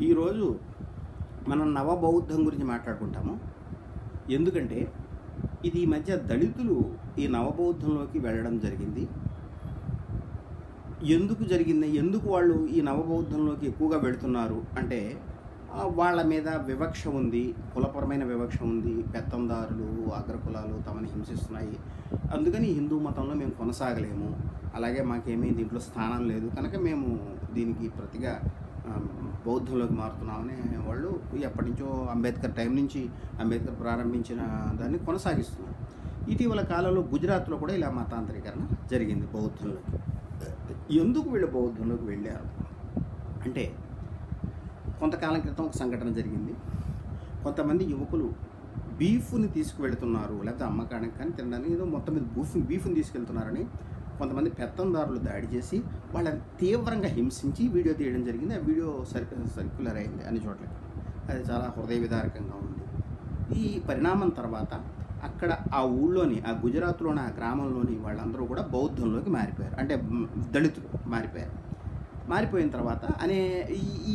ఈరోజు మనం నవబౌద్ధం గురించి మాట్లాడుకుంటాము. ఎందుకంటే ఇది ఈ మధ్య దళితులు ఈ నవబౌద్ధంలోకి వెళ్ళడం జరిగింది. ఎందుకు జరిగింది, ఎందుకు వాళ్ళు ఈ నవబౌద్ధంలోకి ఎక్కువగా వెళుతున్నారు అంటే వాళ్ళ మీద వివక్ష ఉంది, కులపరమైన వివక్ష ఉంది. పెత్తందారులు, అగ్రకులాలు తమని హింసిస్తున్నాయి, అందుకని హిందూ మతంలో మేము కొనసాగలేము, అలాగే మాకేమీ దీంట్లో స్థానం లేదు కనుక మేము దీనికి ప్రతిగా బౌద్ధంలోకి మారుతున్నామని వాళ్ళు ఎప్పటి నుంచో అంబేద్కర్ టైం నుంచి అంబేద్కర్ ప్రారంభించిన దాన్ని కొనసాగిస్తున్నారు. ఇటీవల కాలంలో గుజరాత్లో కూడా ఇలా మతాంతరీకరణ జరిగింది బౌద్ధంలోకి. ఎందుకు వీళ్ళు బౌద్ధంలోకి వెళ్ళారు అంటే కొంతకాలం క్రితం ఒక సంఘటన జరిగింది. కొంతమంది యువకులు బీఫ్ని తీసుకువెళ్తున్నారు, లేకపోతే అమ్మకానికి కానీ తినడానికి ఏదో మొత్తం మీద బీఫ్ని తీసుకెళ్తున్నారని కొంతమంది పెత్తందారులు దాడి చేసి వాళ్ళని తీవ్రంగా హింసించి వీడియో తీయడం జరిగింది. ఆ వీడియో సర్క్యులర్ అయింది అన్ని చోట్లకి. అది చాలా హృదయ విదారకంగా ఉంది. ఈ పరిణామం తర్వాత అక్కడ ఆ ఊళ్ళోని, ఆ గుజరాత్లోని, ఆ గ్రామంలోని వాళ్ళందరూ కూడా బౌద్ధంలోకి మారిపోయారు. అంటే దళితులు మారిపోయిన తర్వాత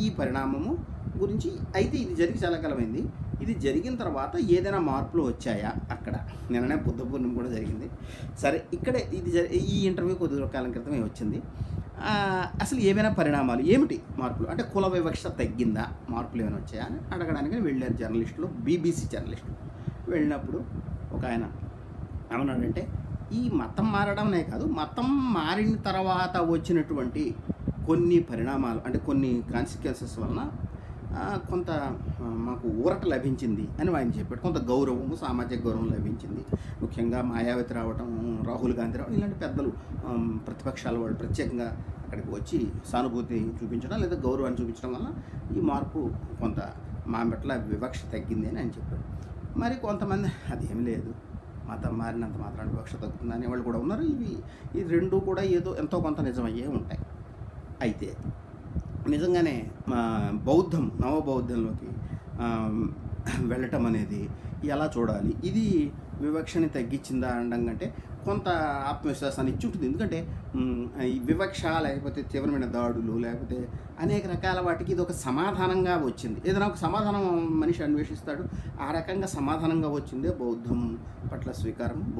ఈ పరిణామము గురించి అయితే ఇది జరిగి చాలా కాలమైంది. ఇది జరిగిన తర్వాత ఏదైనా మార్పులు వచ్చాయా అక్కడ? నిన్ననే బుద్ధ పూర్ణిమ కూడా జరిగింది. సరే, ఇక్కడ ఈ ఇంటర్వ్యూ కొద్ది కాలం క్రితమే వచ్చింది. అసలు ఏమైనా పరిణామాలు ఏమిటి, మార్పులు అంటే కుల వివక్ష తగ్గిందా, మార్పులు ఏమైనా వచ్చాయా అని అడగడానికి వెళ్ళారు జర్నలిస్టులు, బీబీసీ జర్నలిస్టులు. వెళ్ళినప్పుడు ఒక ఆయన ఏమన్నాడంటే ఈ మతం మారడమే కాదు, మతం మారిన తర్వాత వచ్చినటువంటి కొన్ని పరిణామాలు అంటే కొన్ని కాన్సిక్వెన్సెస్ వలన కొంత మాకు ఊరట లభించింది అని ఆయన చెప్పాడు. కొంత గౌరవము, సామాజిక గౌరవం లభించింది. ముఖ్యంగా మాయావతి రావటం, రాహుల్ గాంధీ రావడం, ఇలాంటి పెద్దలు ప్రతిపక్షాల వాళ్ళు ప్రత్యేకంగా అక్కడికి వచ్చి సానుభూతి చూపించడం లేదా గౌరవాన్ని చూపించడం వల్ల ఈ మార్పు కొంత మా పట్ల వివక్ష తగ్గింది అని ఆయన చెప్పాడు. మరి కొంతమంది అదేమి లేదు, మతం మారినంత మాత్రాన వివక్ష తగ్గుతుంది అనేవాళ్ళు కూడా ఉన్నారు. ఈ రెండు కూడా ఏదో ఎంతో కొంత నిజమయ్యే ఉంటాయి. అయితే నిజంగానే నవబౌద్ధంలోకి వెళ్ళటం అనేది ఎలా చూడాలి? ఇది వివక్షని తగ్గించిందా అనడం కంటే కొంత ఆత్మవిశ్వాసాన్ని ఇచ్చి ఉంటుంది. ఎందుకంటే ఈ వివక్ష లేకపోతే తీవ్రమైన దాడులు లేకపోతే అనేక రకాల వాటికి ఇది ఒక సమాధానంగా వచ్చింది. ఏదైనా ఒక సమాధానం మనిషి అన్వేషిస్తాడు, ఆ రకంగా సమాధానంగా వచ్చిందే బౌద్ధం పట్ల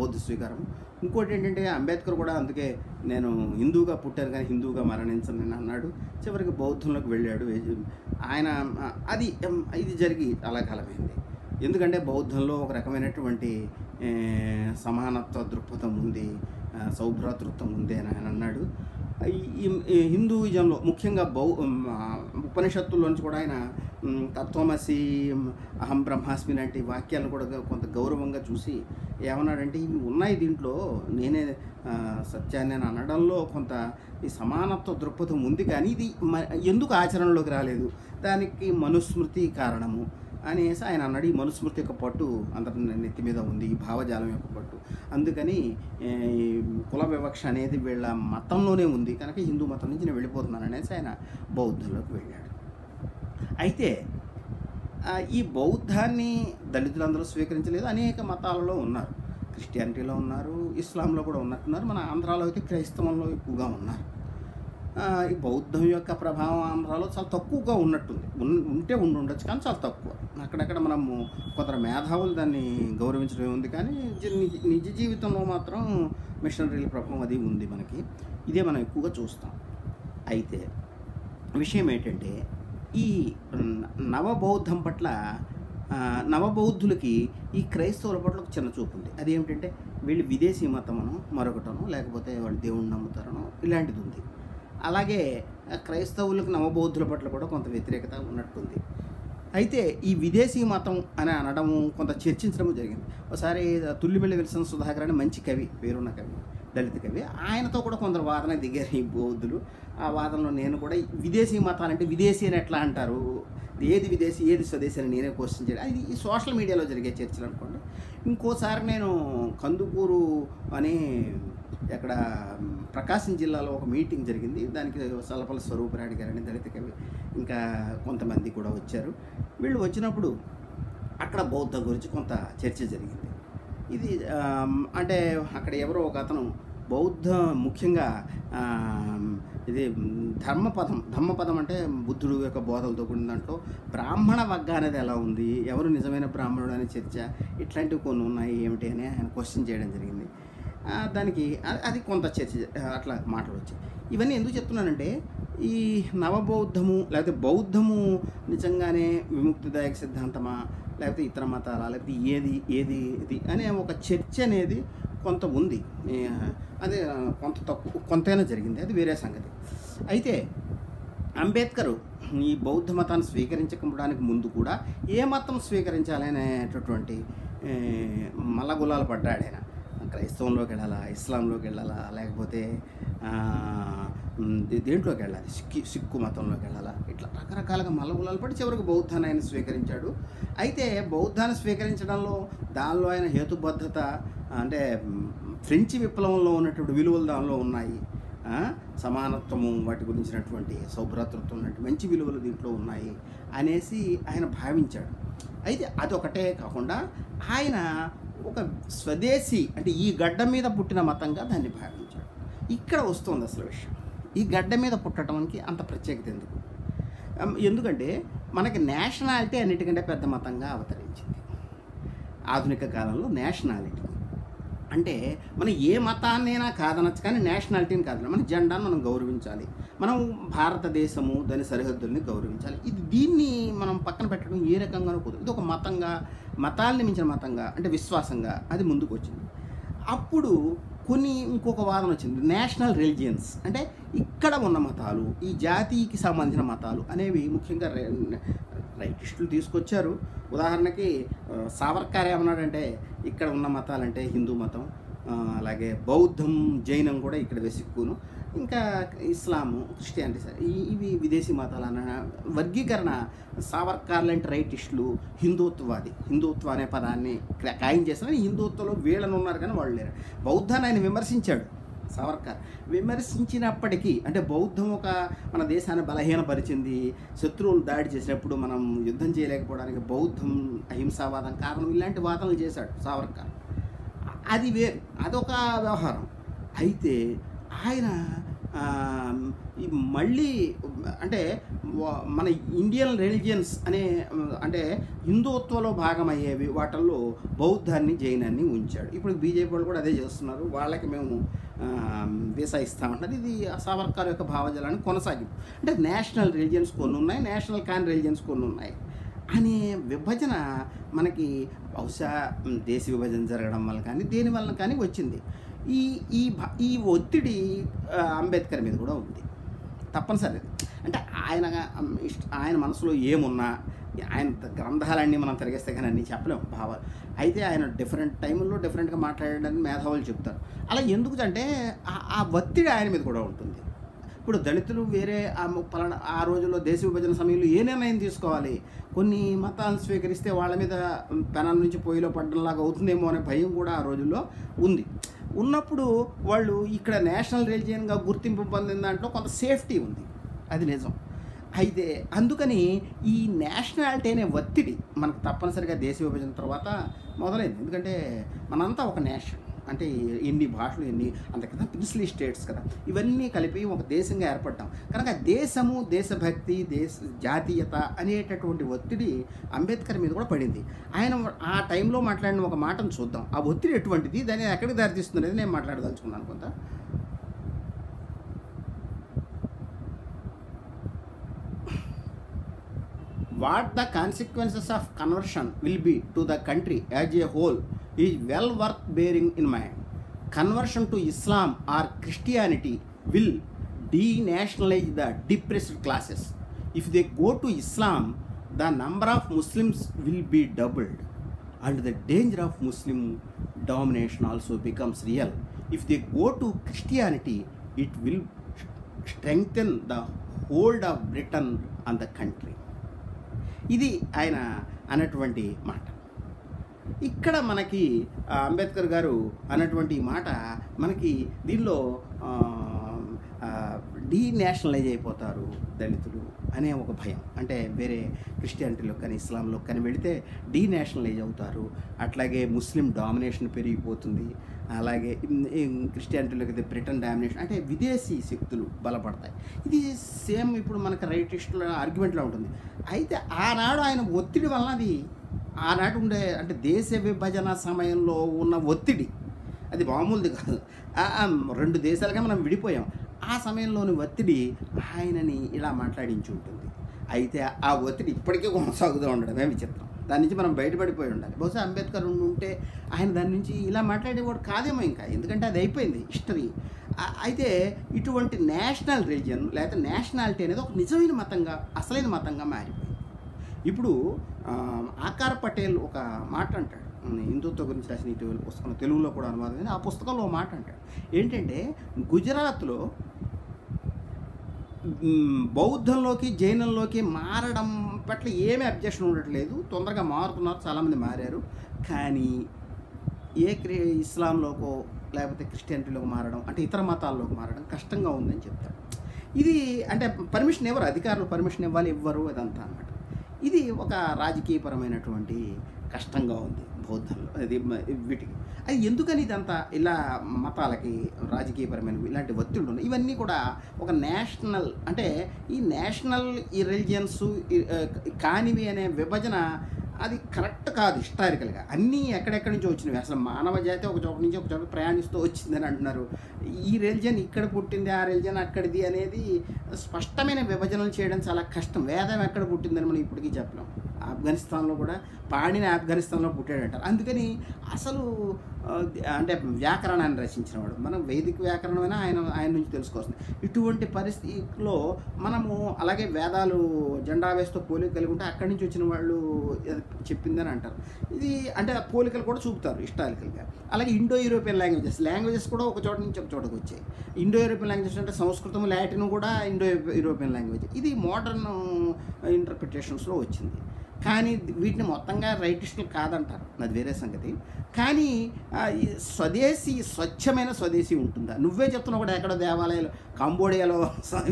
బౌద్ధ స్వీకారం. ఇంకోటి ఏంటంటే అంబేద్కర్ కూడా అందుకే నేను హిందువుగా పుట్టాను కానీ హిందువుగా మరణించను అన్నాడు. చివరికి బౌద్ధంలోకి వెళ్ళాడు ఆయన. ఇది జరిగి చాలా కాలమైంది. ఎందుకంటే బౌద్ధంలో ఒక రకమైనటువంటి సమానత్వ దృక్పథం ఉంది, సౌభ్రాతృత్వం ఉంది అని ఆయన అన్నాడు. ఈ హిందూయిజంలో ముఖ్యంగా ఉపనిషత్తుల్లోంచి కూడా ఆయన తత్వమసి, అహం బ్రహ్మాస్మి లాంటి వాక్యాలను కూడా కొంత గౌరవంగా చూసి ఏమన్నాడంటే ఇవి ఉన్నాయి దీంట్లో, నేనే సత్యాన్ని అని అనడంలో కొంత ఈ సమానత్వ దృక్పథం ఉంది, కానీ ఇది ఎందుకు ఆచరణలోకి రాలేదు, దానికి మనుస్మృతి కారణము అనేసి ఆయన అన్నాడు. ఈ మనుస్మృతి యొక్క పట్టు అందరి నెత్తి మీద ఉంది, ఈ భావజాలం యొక్క పట్టు. అందుకని కుల వివక్ష అనేది వీళ్ళ మతంలోనే ఉంది కనుక హిందూ మతం నుంచి నేను వెళ్ళిపోతున్నాను అనేసి ఆయన బౌద్ధంలోకి వెళ్ళాడు. అయితే ఈ బౌద్ధాన్ని దళితులందరూ స్వీకరించలేదు. అనేక మతాలలో ఉన్నారు, క్రిస్టియానిటీలో ఉన్నారు, ఇస్లాంలో కూడా ఉన్నట్టున్నారు. మన ఆంధ్రాలో అయితే క్రైస్తవంలో ఎక్కువగా ఉన్నారు. ఈ బౌద్ధం యొక్క ప్రభావం ఆంధ్రాలో చాలా తక్కువగా ఉన్నట్టుంది. ఉండొచ్చు కానీ చాలా తక్కువ. అక్కడక్కడ మనము కొందరు మేధావులు దాన్ని గౌరవించడం ఉంది, కానీ నిజ జీవితంలో మాత్రం మిషనరీల ప్రభావం అది ఉంది మనకి. ఇదే మనం ఎక్కువగా చూస్తాం. అయితే విషయం ఏంటంటే ఈ నవబౌద్ధం పట్ల నవబౌద్ధులకి ఈ క్రైస్తవుల పట్ల ఒక చిన్న చూపు ఉంది. అదేమిటంటే వీళ్ళు విదేశీ మతమనో మరొకటనో లేకపోతే వాళ్ళు దేవుణ్ణి నమ్ముతారనో ఇలాంటిది ఉంది. అలాగే క్రైస్తవులకు నవబౌద్ధుల పట్ల కూడా కొంత వ్యతిరేకత ఉన్నట్టుంది. అయితే ఈ విదేశీ మతం అని అనడము కొంత చర్చించడము జరిగింది. ఒకసారి తుల్లిమెల్లి విల్సన్ సుధాకర్ అని మంచి కవి, పేరున్న కవి, దళిత కవి, ఆయనతో కూడా కొందరు వాదన దిగారు ఈ బౌద్ధులు. ఆ వాదనలో నేను కూడా విదేశీ మతాలంటే విదేశీ అని ఎట్లా అంటారు, ఏది విదేశీ ఏది స్వదేశీ అని నేనే క్వశ్చన్ చేయడం, అది ఈ సోషల్ మీడియాలో జరిగే చర్చలు అనుకోండి. ఇంకోసారి నేను కందుకూరు అని అక్కడ ప్రకాశం జిల్లాలో ఒక మీటింగ్ జరిగింది. దానికి సలపల స్వరూపరాడి గారని దళిత కవి ఇంకా కొంతమంది కూడా వచ్చారు. వీళ్ళు వచ్చినప్పుడు అక్కడ బౌద్ధం గురించి కొంత చర్చ జరిగింది. ఇది అంటే అక్కడ ఎవరో ఒక అతను బౌద్ధ ముఖ్యంగా ఆ, ఇది ధమ్మపదం అంటే బుద్ధుడు యొక్క బోధలతో కూడిన దాంట్లో బ్రాహ్మణ వర్గ అనేది ఎలా ఉంది, ఎవరు నిజమైన బ్రాహ్మణుడు అనే చర్చ, ఇట్లాంటివి కొన్ని ఉన్నాయి ఏమిటి అని ఆయన క్వశ్చన్ చేయడం జరిగింది. దానికి అది కొంత చర్చ అట్లా మాటలు వచ్చాయి. ఇవన్నీ ఎందుకు చెప్తున్నానంటే ఈ నవబౌద్ధము లేకపోతే బౌద్ధము నిజంగానే విముక్తిదాయక సిద్ధాంతమా లేకపోతే ఇతర మతాలా లేకపోతే ఏది ఇది అనే ఒక చర్చ అనేది కొంత ఉంది. అదే కొంత తక్కువ కొంతైనా జరిగింది, అది వేరే సంగతి. అయితే అంబేద్కర్ ఈ బౌద్ధ మతాన్ని స్వీకరించకపోవడానికి ముందు కూడా ఏ మతం స్వీకరించాలనేటటువంటి మల్లగుల్లాలు పడ్డాడు ఆయన. క్రైస్తవంలోకి వెళ్ళాలా, ఇస్లాంలోకి వెళ్ళాలా, లేకపోతే దేంట్లోకి వెళ్ళాలి, సిక్కు మతంలోకి వెళ్ళాలా, ఇట్లా రకరకాలుగా మల్లగుల్లాలు పడి చివరికి బౌద్ధాన్ని ఆయన స్వీకరించాడు. అయితే బౌద్ధాన్ని స్వీకరించడంలో దానిలో ఆయన హేతుబద్ధత అంటే ఫ్రెంచి విప్లవంలో ఉన్నటువంటి విలువలు దానిలో ఉన్నాయి. సమానత్వము వాటి గురించినటువంటి సౌభ్రాతృత్వం లాంటి మంచి విలువలు దీంట్లో ఉన్నాయి అనేసి ఆయన భావించాడు. అయితే అదొకటే కాకుండా ఆయన ఒక స్వదేశీ అంటే ఈ గడ్డ మీద పుట్టిన మతంగా దాన్ని భావించాడు. ఇక్కడ వస్తుంది అసలు విషయం. ఈ గడ్డ మీద పుట్టడానికి అంత ప్రత్యేకత ఎందుకు? ఎందుకంటే మనకి నేషనాలిటీ అన్నిటికంటే పెద్ద మతంగా అవతరించింది ఆధునిక కాలంలో. నేషనాలిటీ అంటే మనం ఏ మతాన్నైనా కాదనొచ్చు, కానీ నేషనాలిటీని కాదు, మన జెండాను మనం గౌరవించాలి, మనం భారతదేశము దాని సరిహద్దుల్ని గౌరవించాలి. దీన్ని మనం పక్కన పెట్టడం ఏ రకంగానూ కుదరదు. ఇది ఒక మతంగా, మతాల్ని మించిన మతంగా అంటే విశ్వాసంగా అది ముందుకు వచ్చింది. అప్పుడు ఇంకొక వాదన వచ్చింది, నేషనల్ రిలీజియన్స్ అంటే ఇక్కడ ఉన్న మతాలు, ఈ జాతికి సంబంధించిన మతాలు అనేవి ముఖ్యంగా రైటిస్టులు తీసుకొచ్చారు. ఉదాహరణకి సావర్కర్ ఏమన్నాడంటే ఇక్కడ ఉన్న మతాలంటే హిందూ మతం, అలాగే బౌద్ధం, జైనం కూడా ఇక్కడ వెసిక్కును, ఇంకా ఇస్లాము, క్రిస్టియానిటీ, ఇవి విదేశీ మతాలు అన్న వర్గీకరణ సావర్కర్ లాంటి రైటిస్టులు హిందుత్వ అనే పదాన్ని ఖాయం చేసిన హిందుత్వంలో వీళ్ళని ఉన్నారు కానీ వాళ్ళు లేరు. బౌద్ధాన్ని ఆయన విమర్శించాడు సావర్కర్. విమర్శించినప్పటికీ అంటే బౌద్ధం మన దేశాన్ని బలహీనపరిచింది, శత్రువులు దాడి చేసినప్పుడు మనం యుద్ధం చేయలేకపోవడానికి బౌద్ధం అహింసావాదం కారణం, ఇలాంటి వాదనలు చేశాడు సావర్కర్. అది వేరు, అదొక వ్యవహారం. అయితే ఆయన మళ్ళీ అంటే మన ఇండియన్ రిలీజియన్స్ అంటే హిందుత్వంలో భాగమయ్యేవి వాటిల్లో బౌద్ధాన్ని, జైనాన్ని ఉంచాడు. ఇప్పుడు బీజేపీ వాళ్ళు కూడా అదే చేస్తున్నారు, వాళ్ళకి మేము వీసా ఇస్తామంటారు. ఇది సావర్కర్ యొక్క భావజాలాన్ని కొనసాగింపు. అంటే నేషనల్ రిలీజియన్స్ కొన్ని ఉన్నాయి, నేషనల్ కాని రిలీజియన్స్ కొన్ని ఉన్నాయి అనే విభజన మనకి బహుశా దేశ విభజన జరగడం వల్ల కానీ దేనివల్ల కానీ వచ్చింది. ఈ ఒత్తిడి అంబేద్కర్ మీద కూడా ఉంది తప్పనిసరి. అంటే ఆయన మనసులో ఏమున్నా ఆయన గ్రంథాలన్నీ మనం తిరిగేస్తే కానీ అన్నీ చెప్పలేము భావాలు. అయితే ఆయన డిఫరెంట్ టైంలో డిఫరెంట్గా మాట్లాడడానికి మేధావులు చెప్తారు. అలా ఎందుకు అంటే ఆ ఒత్తిడి ఆయన మీద కూడా ఉంటుంది. ఇప్పుడు దళితులు వేరే ఆ రోజుల్లో దేశ విభజన సమయంలో ఏ నిర్ణయం తీసుకోవాలి, కొన్ని మతాలను స్వీకరిస్తే వాళ్ళ మీద పెనం నుంచి పొయ్యిలో పడ్డంలాగా అవుతుందేమో అనే భయం కూడా ఆ రోజుల్లో ఉన్నప్పుడు వాళ్ళు ఇక్కడ నేషనల్ రిలీజియన్గా గుర్తింపు పొందిన దాంట్లో కొంత సేఫ్టీ ఉంది, అది నిజం. అయితే అందుకని ఈ నేషనాలిటీ అనే ఒత్తిడి మనకు తప్పనిసరిగా దేశ విభజన తర్వాత మొదలైంది. ఎందుకంటే మనంతా ఒక నేషన్, అంటే ఎన్ని భాషలు, అంత కదా ప్రిన్స్లీ స్టేట్స్ కదా, ఇవన్నీ కలిపి ఒక దేశంగా ఏర్పడ్డాం కనుక దేశము, దేశభక్తి, జాతీయత అనేటటువంటి ఒత్తిడి అంబేద్కర్ మీద కూడా పడింది. ఆయన ఆ టైంలో మాట్లాడిన ఒక మాటను చూద్దాం. ఆ ఒత్తిడి ఎటువంటిది, దాన్ని ఎక్కడికి దారితీస్తుంది అనేది నేను మాట్లాడదలుచుకున్నాను కొంత. What the consequences of conversion will be to the country as a whole is well worth bearing in mind. Conversion to Islam or Christianity will denationalize the depressed classes. If they go to Islam, the number of Muslims will be doubled and the danger of Muslim domination also becomes real. If they go to Christianity, it will strengthen the hold of Britain on the country. ఇది ఆయన అన్నటువంటి మాట. ఇక్కడ మనకి అంబేద్కర్ గారు అన్నటువంటి మాట మనకి దీనిలో డీనేషనలైజ్ అయిపోతారు దళితులు అనే ఒక భయం. అంటే వేరే క్రిస్టియానిటీలో కానీ ఇస్లాంలో కానీ వెళితే డీనేషనలైజ్ అవుతారు. అట్లాగే ముస్లిం డామినేషన్ పెరిగిపోతుంది. అలాగే క్రిస్టియానిటీలోకి అయితే బ్రిటన్ డామినేషన్, అంటే విదేశీ శక్తులు బలపడతాయి. ఇది సేమ్ ఇప్పుడు మనకు రైటిస్టుల ఆర్గ్యుమెంట్లో ఉంటుంది. అయితే ఆనాడు ఆయన ఒత్తిడి వలన అది ఆనాడు ఉండే అంటే దేశ విభజన సమయంలో ఉన్న ఒత్తిడి అది మామూలుది కాదు. 2 దేశాలుగా మనం విడిపోయాం. ఆ సమయంలోని ఒత్తిడి ఆయనని ఇలా మాట్లాడించి ఉంటుంది. అయితే ఆ ఒత్తిడి ఇప్పటికీ కొనసాగుతూ ఉండడమే విచిత్రం. దాని నుంచి మనం బయటపడిపోయి ఉండాలి. బహుశా అంబేద్కర్ ఉంటే ఆయన దాని నుంచి ఇలా మాట్లాడేవాడు కాదేమో ఇంకా, ఎందుకంటే అది అయిపోయింది హిస్టరీ. అయితే ఇటువంటి నేషనల్ రిలీజియన్ లేకపోతే నేషనాలిటీ అనేది ఒక నిజమైన మతంగా, అసలైన మతంగా మారిపోయింది. ఇప్పుడు ఆకార్ పటేల్ ఒక మాట అంటాడు, హిందుత్వం గురించి రాసిన ఇటీవల పుస్తకం, తెలుగులో కూడా అనువాదం. ఆ పుస్తకంలో ఒక మాట అంటాడు ఏంటంటే, గుజరాత్లో బౌద్ధంలోకి జైనంలోకి మారడం పట్ల ఏమీ అబ్జెక్షన్ ఉండట్లేదు, తొందరగా మారుతున్నారు, చాలామంది మారారు. కానీ ఇస్లాంలోకో లేకపోతే క్రిస్టియానిటీలోకి మారడం, అంటే ఇతర మతాల్లోకి మారడం కష్టంగా ఉందని చెప్తాడు. ఇది అంటే పర్మిషన్ ఎవరు, అధికారులు పర్మిషన్ ఇవ్వరు అదంతా అన్నమాట. ఇది ఒక రాజకీయపరమైనటువంటి కష్టంగా ఉంది బౌద్ధంలో, అది వీటికి. అది ఎందుకని ఇదంతా ఇలా మతాలకి రాజకీయపరమైన ఇలాంటి ఒత్తిళ్ళు ఉన్నాయి. ఇవన్నీ కూడా ఒక నేషనల్, అంటే ఈ నేషనల్ ఈ రిలీజియన్స్ కానివి అనే విభజన అది కరెక్ట్ కాదు. హిస్టారికల్గా అన్నీ ఎక్కడెక్కడి నుంచో వచ్చినవి. అసలు మానవ జాతి ఒక చోట నుంచి ఒక చోట ప్రయాణిస్తూ వచ్చిందని అంటున్నారు. ఈ రిలీజియన్ ఇక్కడ పుట్టింది, ఆ రిలీజియన్ అక్కడిది అనేది స్పష్టమైన విభజనలు చేయడం చాలా కష్టం. వేదం ఎక్కడ పుట్టిందని మనం ఇప్పటికీ చెప్పలేం. ఆఫ్ఘనిస్తాన్లో కూడా పాణిని ఆఫ్ఘనిస్తాన్లో పుట్టాడంటారు. అందుకని అసలు అంటే వ్యాకరణాన్ని రచించినవాడు, మనం వైదిక వ్యాకరణమైనా ఆయన నుంచి తెలుసుకోవాల్సింది. ఇటువంటి పరిస్థితిలో మనము అలాగే వేదాలు జెండా వేస్తూ పోలిక కలిగి ఉంటే అక్కడి నుంచి వచ్చిన వాళ్ళు చెప్పిందని అంటారు. ఇది అంటే పోలికలు కూడా చూపుతారు హిస్టారికల్గా. అలాగే ఇండో యూరోపియన్ లాంగ్వేజెస్ కూడా ఒక చోట నుంచి ఒక చోటకు వచ్చాయి. ఇండో యూరోపియన్ లాంగ్వేజెస్ అంటే సంస్కృతం, లాటిన్ కూడా ఇండో యూరోపియన్ లాంగ్వేజ్. ఇది మోడర్న్ ఇంటర్ప్రిటేషన్స్లో వచ్చింది. కానీ వీటిని మొత్తంగా రైటిస్టులు కాదంటారు, అది వేరే సంగతి. కానీ ఈ స్వచ్ఛమైన స్వదేశీ ఉంటుందా? నువ్వే చెప్తున్నావు కూడా, ఎక్కడో దేవాలయాలు కంబోడియాలో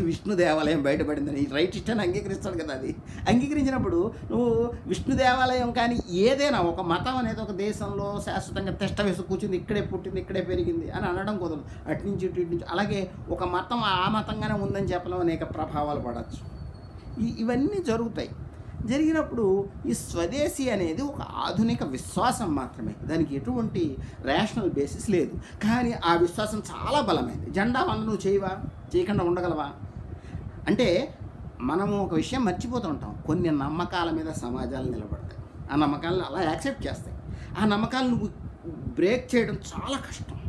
విష్ణు దేవాలయం బయటపడిందని రైటిస్ట్ అని అంగీకరిస్తాడు కదా. అది అంగీకరించినప్పుడు నువ్వు విష్ణు దేవాలయం కానీ ఏదైనా ఒక మతం అనేది ఒక దేశంలో శాశ్వతంగా తిష్ట వేసి కూర్చుంది, ఇక్కడే పుట్టింది, ఇక్కడే పెరిగింది అని అనడం కుదరదు. అటు నుంచి ఇటు నుంచి. అలాగే ఒక మతం ఆ మతంగానే ఉందని చెప్పడం అనేక ప్రభావాలు పడవచ్చు. ఇవన్నీ జరుగుతాయి. జరిగినప్పుడు ఈ స్వదేశీ అనేది ఒక ఆధునిక విశ్వాసం మాత్రమే, దానికి ఎటువంటి రేషనల్ బేసిస్ లేదు. కానీ ఆ విశ్వాసం చాలా బలమైంది. జెండా వందనం నువ్వు చేయకుండా ఉండగలవా? అంటే మనము ఒక విషయం మర్చిపోతుంటాం, కొన్ని నమ్మకాల మీద సమాజాలు నిలబడతాయి, ఆ నమ్మకాలను అలా యాక్సెప్ట్ చేస్తాయి. ఆ నమ్మకాలను నువ్వు బ్రేక్ చేయడం చాలా కష్టం.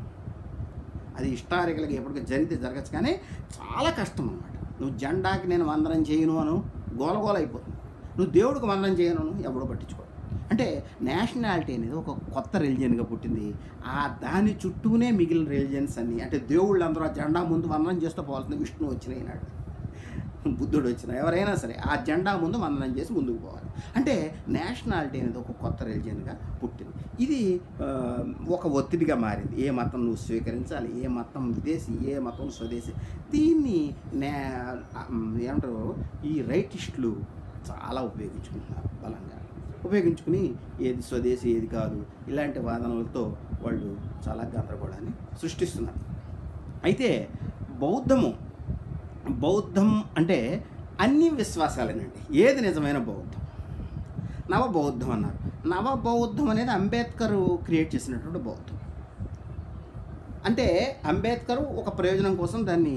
అది హిస్టారికల్గా ఎప్పటికీ జరగచ్చు, కానీ చాలా కష్టం అన్నమాట. నువ్వు జెండాకి నేను వందనం చేయను అను, గోలగోల అయిపోతుంది. నువ్వు దేవుడికి వందనం చేయను, ఎవడో పట్టించుకోడు. అంటే నేషనాలిటీ అనేది ఒక కొత్త రిలీజియన్గా పుట్టింది. దాని చుట్టూనే మిగిలిన రిలీజియన్స్ అన్నీ, అంటే దేవుళ్ళు అందరూ ఆ జెండా ముందు వందనం చేస్తూ పోవాల్సింది. విష్ణు వచ్చిన ఈనాడు, బుద్ధుడు వచ్చిన ఎవరైనా సరే ఆ జెండా ముందు వందనం చేసి ముందుకు పోవాలి. అంటే నేషనాలిటీ అనేది ఒక కొత్త రిలీజియన్గా పుట్టింది. ఇది ఒక ఒత్తిడిగా మారింది. ఏ మతం నువ్వు స్వీకరించాలి, ఏ మతం విదేశీ, ఏ మతం స్వదేశీ. దీన్ని ఏమంటారు, ఈ రైటిస్టులు చాలా ఉపయోగించుకుంటున్నారు. బలంగా ఉపయోగించుకుని ఏది స్వదేశీ ఏది కాదు ఇలాంటి వాదనలతో వాళ్ళు చాలా గందరగోళాన్ని సృష్టిస్తున్నారు. అయితే బౌద్ధం అంటే అన్ని విశ్వాసాలేనండి. ఏది నిజమైన బౌద్ధం? నవబౌద్ధం అన్నారు. నవబౌద్ధం అనేది అంబేద్కర్ క్రియేట్ చేసినటువంటి బౌద్ధం. అంటే అంబేద్కర్ ఒక ప్రయోజనం కోసం దాన్ని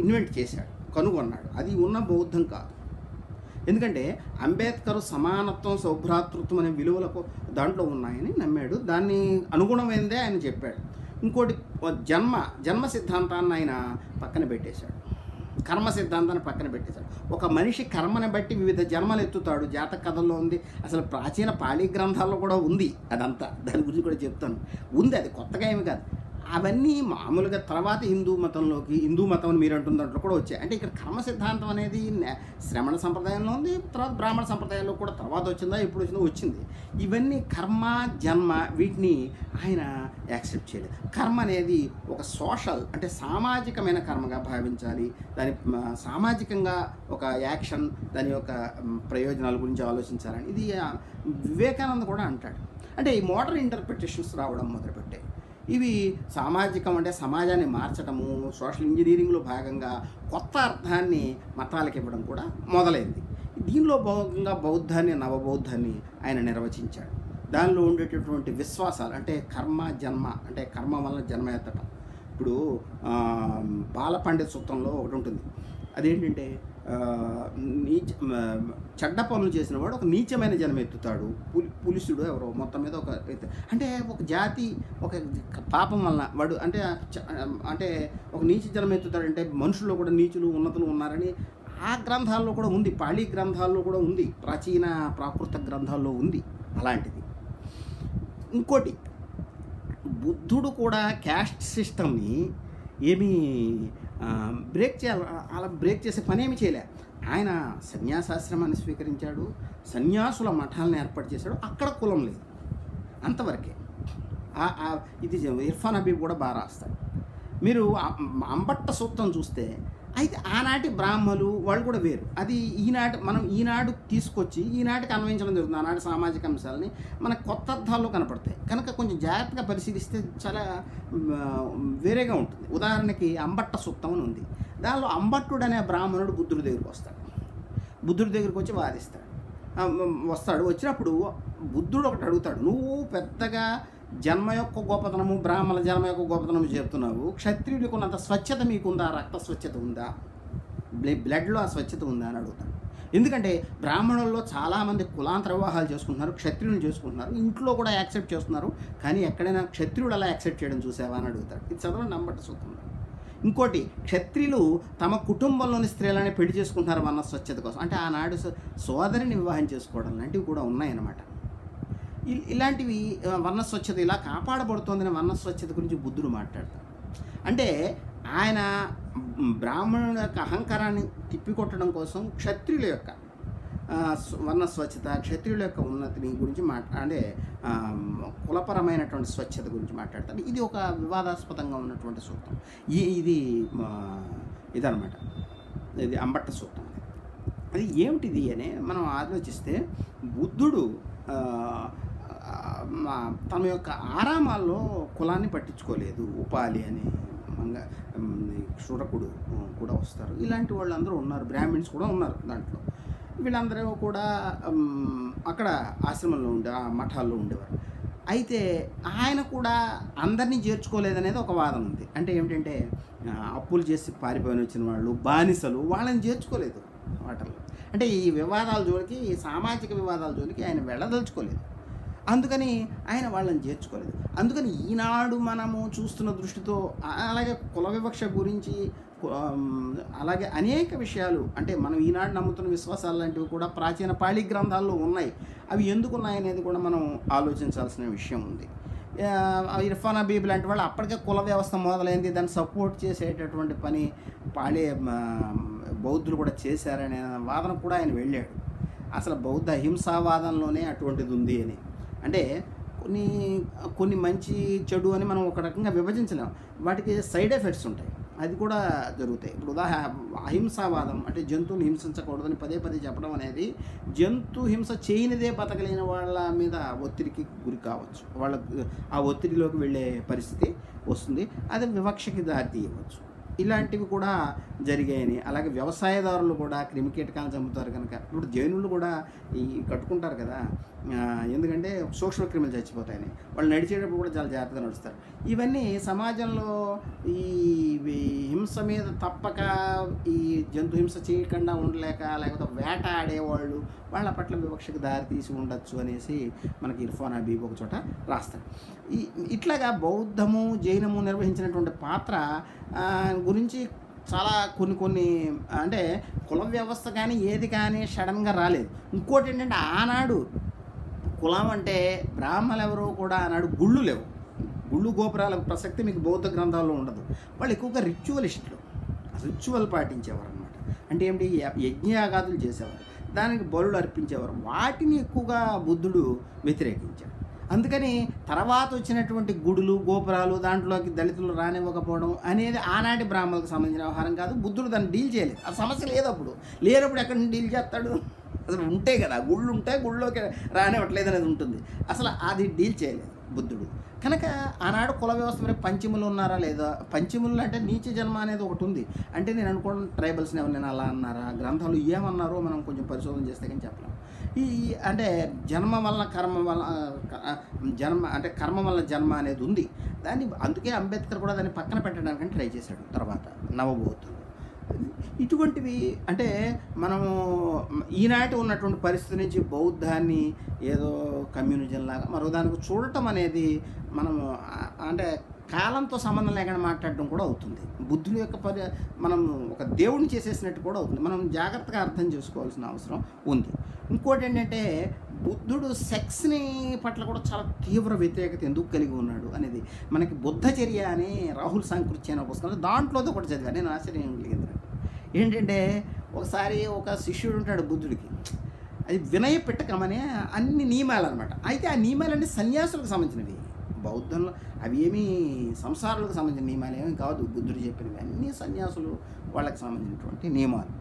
ఇన్వెంట్ చేశాడు, కనుగొన్నాడు. అది ఉన్న బౌద్ధం కాదు. ఎందుకంటే అంబేద్కర్ సమానత్వం, సౌభ్రాతృత్వం అనే విలువలకు దాంట్లో ఉన్నాయని నమ్మాడు. దాన్ని అనుగుణమైందే ఆయన చెప్పాడు. ఇంకోటి జన్మ సిద్ధాంతాన్ని ఆయన పక్కన పెట్టేశాడు, కర్మ సిద్ధాంతాన్ని పక్కన పెట్టేశాడు. ఒక మనిషి కర్మని బట్టి వివిధ జన్మలు ఎత్తుతాడు, జాతక కథల్లో ఉంది, అసలు ప్రాచీన పాళీ గ్రంథాల్లో కూడా ఉంది. అదంతా దాని గురించి కూడా చెప్తాను, ఉంది. అది కొత్తగా ఏమి కాదు. అవన్నీ మామూలుగా తర్వాత హిందూ మతం అని మీరు అంటున్న దాంట్లో కూడా వచ్చాయి. అంటే ఇక్కడ కర్మ సిద్ధాంతం అనేది శ్రమణ సంప్రదాయంలో ఉంది, తర్వాత బ్రాహ్మణ సంప్రదాయంలో కూడా తర్వాత వచ్చిందా, ఎప్పుడు వచ్చిందో వచ్చింది. ఇవన్నీ కర్మ, జన్మ, వీటిని ఆయన యాక్సెప్ట్ చేయలేదు. కర్మ అనేది ఒక సోషల్ అంటే సామాజికమైన కర్మగా భావించాలి. దాని సామాజికంగా ఒక యాక్షన్, దాని యొక్క ప్రయోజనాల గురించి ఆలోచించాలని ఇది వివేకానంద కూడా అంటాడు. అంటే ఈ మోడర్న్ ఇంటర్ప్రిటేషన్స్ రావడం మొదలుపెట్టాయి. ఇవి సామాజికం అంటే సమాజాన్ని మార్చడము, సోషల్ ఇంజనీరింగ్లో భాగంగా కొత్త అర్థాన్ని మతాలకు ఇవ్వడం కూడా మొదలైంది. దీనిలో భాగంగా బౌద్ధాన్ని, నవబౌద్ధాన్ని ఆయన నిర్వచించాడు. దానిలో ఉండేటటువంటి విశ్వాసాలు అంటే కర్మ, జన్మ అంటే కర్మ వల్ల జన్మ ఎత్తటం. ఇప్పుడు బాలపండిత సూత్రంలో ఒకటి ఉంటుంది, అదేంటంటే చెడ్డ పనులు చేసిన వాడు ఒక నీచమైన జన్మ ఎత్తుతాడు. పులిసుడు ఎవరో మొత్తం మీద ఒక అంటే ఒక జాతి ఒక పాపం వలన వాడు అంటే ఒక నీచ జన్మ ఎత్తుతాడంటే మనుషుల్లో కూడా నీచులు ఉన్నతులు ఉన్నారని ఆ గ్రంథాల్లో కూడా ఉంది, పాళీ గ్రంథాల్లో కూడా ఉంది, ప్రాచీన ప్రాకృత గ్రంథాల్లో ఉంది అలాంటిది. ఇంకోటి, బుద్ధుడు కూడా క్యాస్ట్ సిస్టమ్ని ఏమీ అలా బ్రేక్ చేసే పని ఏమి చేయలే. ఆయన సన్యాసాశ్రమాన్ని స్వీకరించాడు, సన్యాసుల మఠాలను ఏర్పాటు చేశాడు, అక్కడ కులం లేదు, అంతవరకే. ఇది ఇర్ఫాన్ హబీబ్ కూడా బాగా రాస్తాడు. మీరు అంబట్ట సూత్రం చూస్తే అయితే ఆనాటి బ్రాహ్మలు వాళ్ళు కూడా వేరు. అది ఈనాడు తీసుకొచ్చి ఈనాటికి అన్వయించడం జరుగుతుంది. ఆనాటి సామాజిక అంశాలని మనకు కొత్త అర్థాల్లో కనపడతాయి కనుక కొంచెం జాగ్రత్తగా పరిశీలిస్తే చాలా వేరేగా ఉంటుంది. ఉదాహరణకి అంబట్ట సూక్తం అని ఉంది. దానిలో అంబట్టుడు అనే బ్రాహ్మణుడు బుద్ధుడి దగ్గరికి వస్తాడు. బుద్ధుడి దగ్గరికి వచ్చి వాదిస్తాడు. వచ్చినప్పుడు బుద్ధుడు ఒకటి అడుగుతాడు, నువ్వు పెద్దగా జన్మ యొక్క గొప్పతనము, బ్రాహ్మణ జన్మ యొక్క గొప్పతనము చెప్తున్నావు, క్షత్రియులకు ఉన్నంత స్వచ్ఛత మీకుందా, రక్త స్వచ్ఛత ఉందా, బ్లడ్లో ఆ స్వచ్ఛత ఉందా అని అడుగుతాడు. ఎందుకంటే బ్రాహ్మణుల్లో చాలామంది కులాంతర వివాహాలు చేసుకుంటున్నారు, క్షత్రియులు చేసుకుంటున్నారు, ఇంట్లో కూడా యాక్సెప్ట్ చేస్తున్నారు, కానీ ఎక్కడైనా క్షత్రియుడు అలా యాక్సెప్ట్ చేయడం చూసావా అని అడుగుతాడు. ఇది చదవండి అంబట్ట సూత్రం. ఇంకోటి, క్షత్రియులు తమ కుటుంబంలోని స్త్రీలని పెళ్లి చేసుకుంటున్నారు వర్ణ స్వచ్ఛత కోసం. అంటే ఆనాడు సోదరిని వివాహం చేసుకోవడం లాంటివి కూడా ఉన్నాయన్నమాట. ఇలాంటివి వర్ణ స్వచ్ఛత ఇలా కాపాడబడుతోందని వర్ణ స్వచ్ఛత గురించి బుద్ధుడు మాట్లాడతాడు. అంటే ఆయన బ్రాహ్మణుల యొక్క అహంకారాన్ని తిప్పికొట్టడం కోసం క్షత్రియుల యొక్క వర్ణ స్వచ్ఛత, క్షత్రియుల యొక్క ఉన్నతిని గురించి అంటే కులపరమైనటువంటి స్వచ్ఛత గురించి మాట్లాడతాడు. ఇది ఒక వివాదాస్పదంగా ఉన్నటువంటి సూత్రం. ఇదనమాట, ఇది అంబట్ట సూత్రం. అది ఏమిటిది అని మనం ఆలోచిస్తే, బుద్ధుడు తన యొక్క ఆరామాల్లో కులాన్ని పట్టించుకోలేదు. ఉపాలి అని క్షురకుడు కూడా వస్తారు, ఇలాంటి వాళ్ళందరూ ఉన్నారు, బ్రాహ్మిన్స్ కూడా ఉన్నారు దాంట్లో. వీళ్ళందరూ కూడా అక్కడ ఆశ్రమంలో ఆ మఠాల్లో ఉండేవారు. అయితే ఆయన కూడా అందరినీ చేర్చుకోలేదనేది ఒక వాదన ఉంది. అంటే ఏమిటంటే అప్పులు చేసి పారిపోయిన వచ్చిన వాళ్ళు, బానిసలు, వాళ్ళని చేర్చుకోలేదు వాటిల్లో. అంటే ఈ వివాదాల జోలికి, ఈ సామాజిక వివాదాల జోలికి ఆయన వెళ్ళదలుచుకోలేదు. అందుకని ఆయన వాళ్ళని చేర్చుకోలేదు. అందుకని ఈనాడు మనము చూస్తున్న దృష్టితో అలాగే కుల వివక్ష గురించి, అలాగే అనేక విషయాలు, అంటే మనం ఈనాడు నమ్ముతున్న విశ్వాసాలు లాంటివి కూడా ప్రాచీన పాళీ గ్రంథాల్లో ఉన్నాయి. అవి ఎందుకు ఉన్నాయనేది కూడా మనం ఆలోచించాల్సిన విషయం ఉంది. ఇర్ఫాన్ హబీబ్ లాంటి వాళ్ళు అప్పటికే కుల వ్యవస్థ మొదలైంది, దాన్ని సపోర్ట్ చేసేటటువంటి పని బౌద్ధులు కూడా చేశారనే వాదన కూడా ఆయన వెళ్ళాడు. అసలు బౌద్ధ అహింసావాదంలోనే అటువంటిది ఉంది అని. అంటే కొన్ని మంచి చెడు అని మనం ఒక రకంగా విభజించలేం, వాటికి సైడ్ ఎఫెక్ట్స్ ఉంటాయి, అది కూడా జరుగుతాయి. ఇప్పుడు అహింసావాదం అంటే జంతువుని హింసించకూడదని పదే చెప్పడం అనేది జంతు హింస చేయనిదే బతకలేని వాళ్ళ మీద ఒత్తిడికి గురి కావచ్చు, వాళ్ళ ఆ ఒత్తిడిలోకి వెళ్ళే పరిస్థితి వస్తుంది, అది వివక్షకి దారి తీయవచ్చు. ఇలాంటివి కూడా జరిగాయని. అలాగే వ్యవసాయదారులు కూడా క్రిమికీటకాలను చంపుతారు కనుక, ఇప్పుడు జైనులు కూడా కట్టుకుంటారు కదా, ఎందుకంటే సూక్ష్మ క్రిములు చచ్చిపోతాయని. వాళ్ళు నడిచేటప్పుడు కూడా చాలా జాగ్రత్తగా నడుస్తారు. ఇవన్నీ సమాజంలో ఈ హింస మీద తప్పక ఈ జంతు హింస చేయకుండా ఉండలేక, లేకపోతే వేట ఆడేవాళ్ళు వాళ్ళ పట్ల వివక్షకు దారి తీసి ఉండొచ్చు అనేసి మనకి ఇర్ఫాన్ హబీబ్ ఒక చోట రాస్తారు. ఇట్లాగా బౌద్ధము, జైనము నిర్వహించినటువంటి పాత్ర గురించి చాలా కొన్ని అంటే కుల వ్యవస్థ కానీ ఏది కానీ సడన్గా రాలేదు. ఇంకోటి ఏంటంటే ఆనాడు కులం అంటే బ్రాహ్మణులు ఎవరు కూడా ఆనాడు గుళ్ళు లేవు, గుళ్ళు గోపురాల ప్రసక్తి మీకు బౌద్ధ గ్రంథాల్లో ఉండదు. వాళ్ళు ఎక్కువగా రిచువలిస్టులు, రిచువల్ పాటించేవారు అనమాట. అంటే ఏమిటి, యజ్ఞయాగాదులు చేసేవారు, దానికి బలులు అర్పించేవారు. వాటిని ఎక్కువగా బుద్ధుడు వ్యతిరేకించాడు. అందుకని తర్వాత వచ్చినటువంటి గుడులు గోపురాలు దాంట్లోకి దళితులు రానివ్వకపోవడం అనేది ఆనాటి బ్రాహ్మణులకు సంబంధించిన వ్యవహారం కాదు. బుద్ధుడు దాన్ని డీల్ చేయలేదు. ఆ సమస్య లేదు. అప్పుడు లేనప్పుడు ఎక్కడి నుంచి డీల్ చేస్తాడు? అసలు ఉంటే కదా, గుళ్ళు ఉంటే గుళ్ళోకి రానివ్వట్లేదు అనేది ఉంటుంది. అసలు అది డీల్ చేయలేదు బుద్ధుడు. కనుక ఆనాడు కుల వ్యవస్థ మరి పంచములు ఉన్నారా లేదా? పంచములు అంటే నీచ జన్మ అనేది ఒకటి ఉంది. అంటే నేను అనుకోవడం ట్రైబల్స్ని ఎవరినైనా అలా అన్నారా, గ్రంథాలు ఏమన్నారో మనం కొంచెం పరిశోధన చేస్తే కానీ చెప్పలేం. ఈ అంటే జన్మ వల్ల కర్మ వల్ల జన్మ అంటే కర్మ వల్ల జన్మ అనేది ఉంది. దాన్ని అందుకే అంబేద్కర్ కూడా దాన్ని పక్కన పెట్టడానికి ట్రై చేశాడు తర్వాత నవబోధులు. ఇటువంటివి అంటే మనము ఈనాటి ఉన్నటువంటి పరిస్థితి నుంచి బౌద్ధాన్ని ఏదో కమ్యూనిజం లాగా మరో దానికి చూడటం అనేది మనము అంటే కాలంతో సంబంధం లేకుండా మాట్లాడడం కూడా అవుతుంది. బుద్ధుని యొక్క మనం ఒక దేవుడిని చేసేసినట్టు కూడా అవుతుంది. మనం జాగ్రత్తగా అర్థం చేసుకోవాల్సిన అవసరం ఉంది. ఇంకోటి ఏంటంటే బుద్ధుడు సెక్స్ని పట్ల కూడా చాలా తీవ్ర వ్యతిరేకత ఎందుకు కలిగి ఉన్నాడు అనేది మనకి బుద్ధచర్య అని రాహుల్ సాంకృత్య అనే పుస్తకం దాంట్లోతో ఒకటి చదివాను. నేను ఆశ్చర్యం కలిగింది. ఏంటంటే ఒకసారి ఒక శిష్యుడు ఉంటాడు బుద్ధుడికి, అది వినయ పిట్టకమనే అన్ని నియమాలు అనమాట. అయితే ఆ నియమాలన్నీ సన్యాసులకు సంబంధించినవి. బౌద్ధంలో అవి ఏమీ సంసారాలకు సంబంధించిన నియమాలు ఏమీ కాదు. బుద్ధుడు చెప్పినవి అన్నీ సన్యాసులు వాళ్ళకి సంబంధించినటువంటి నియమాలు.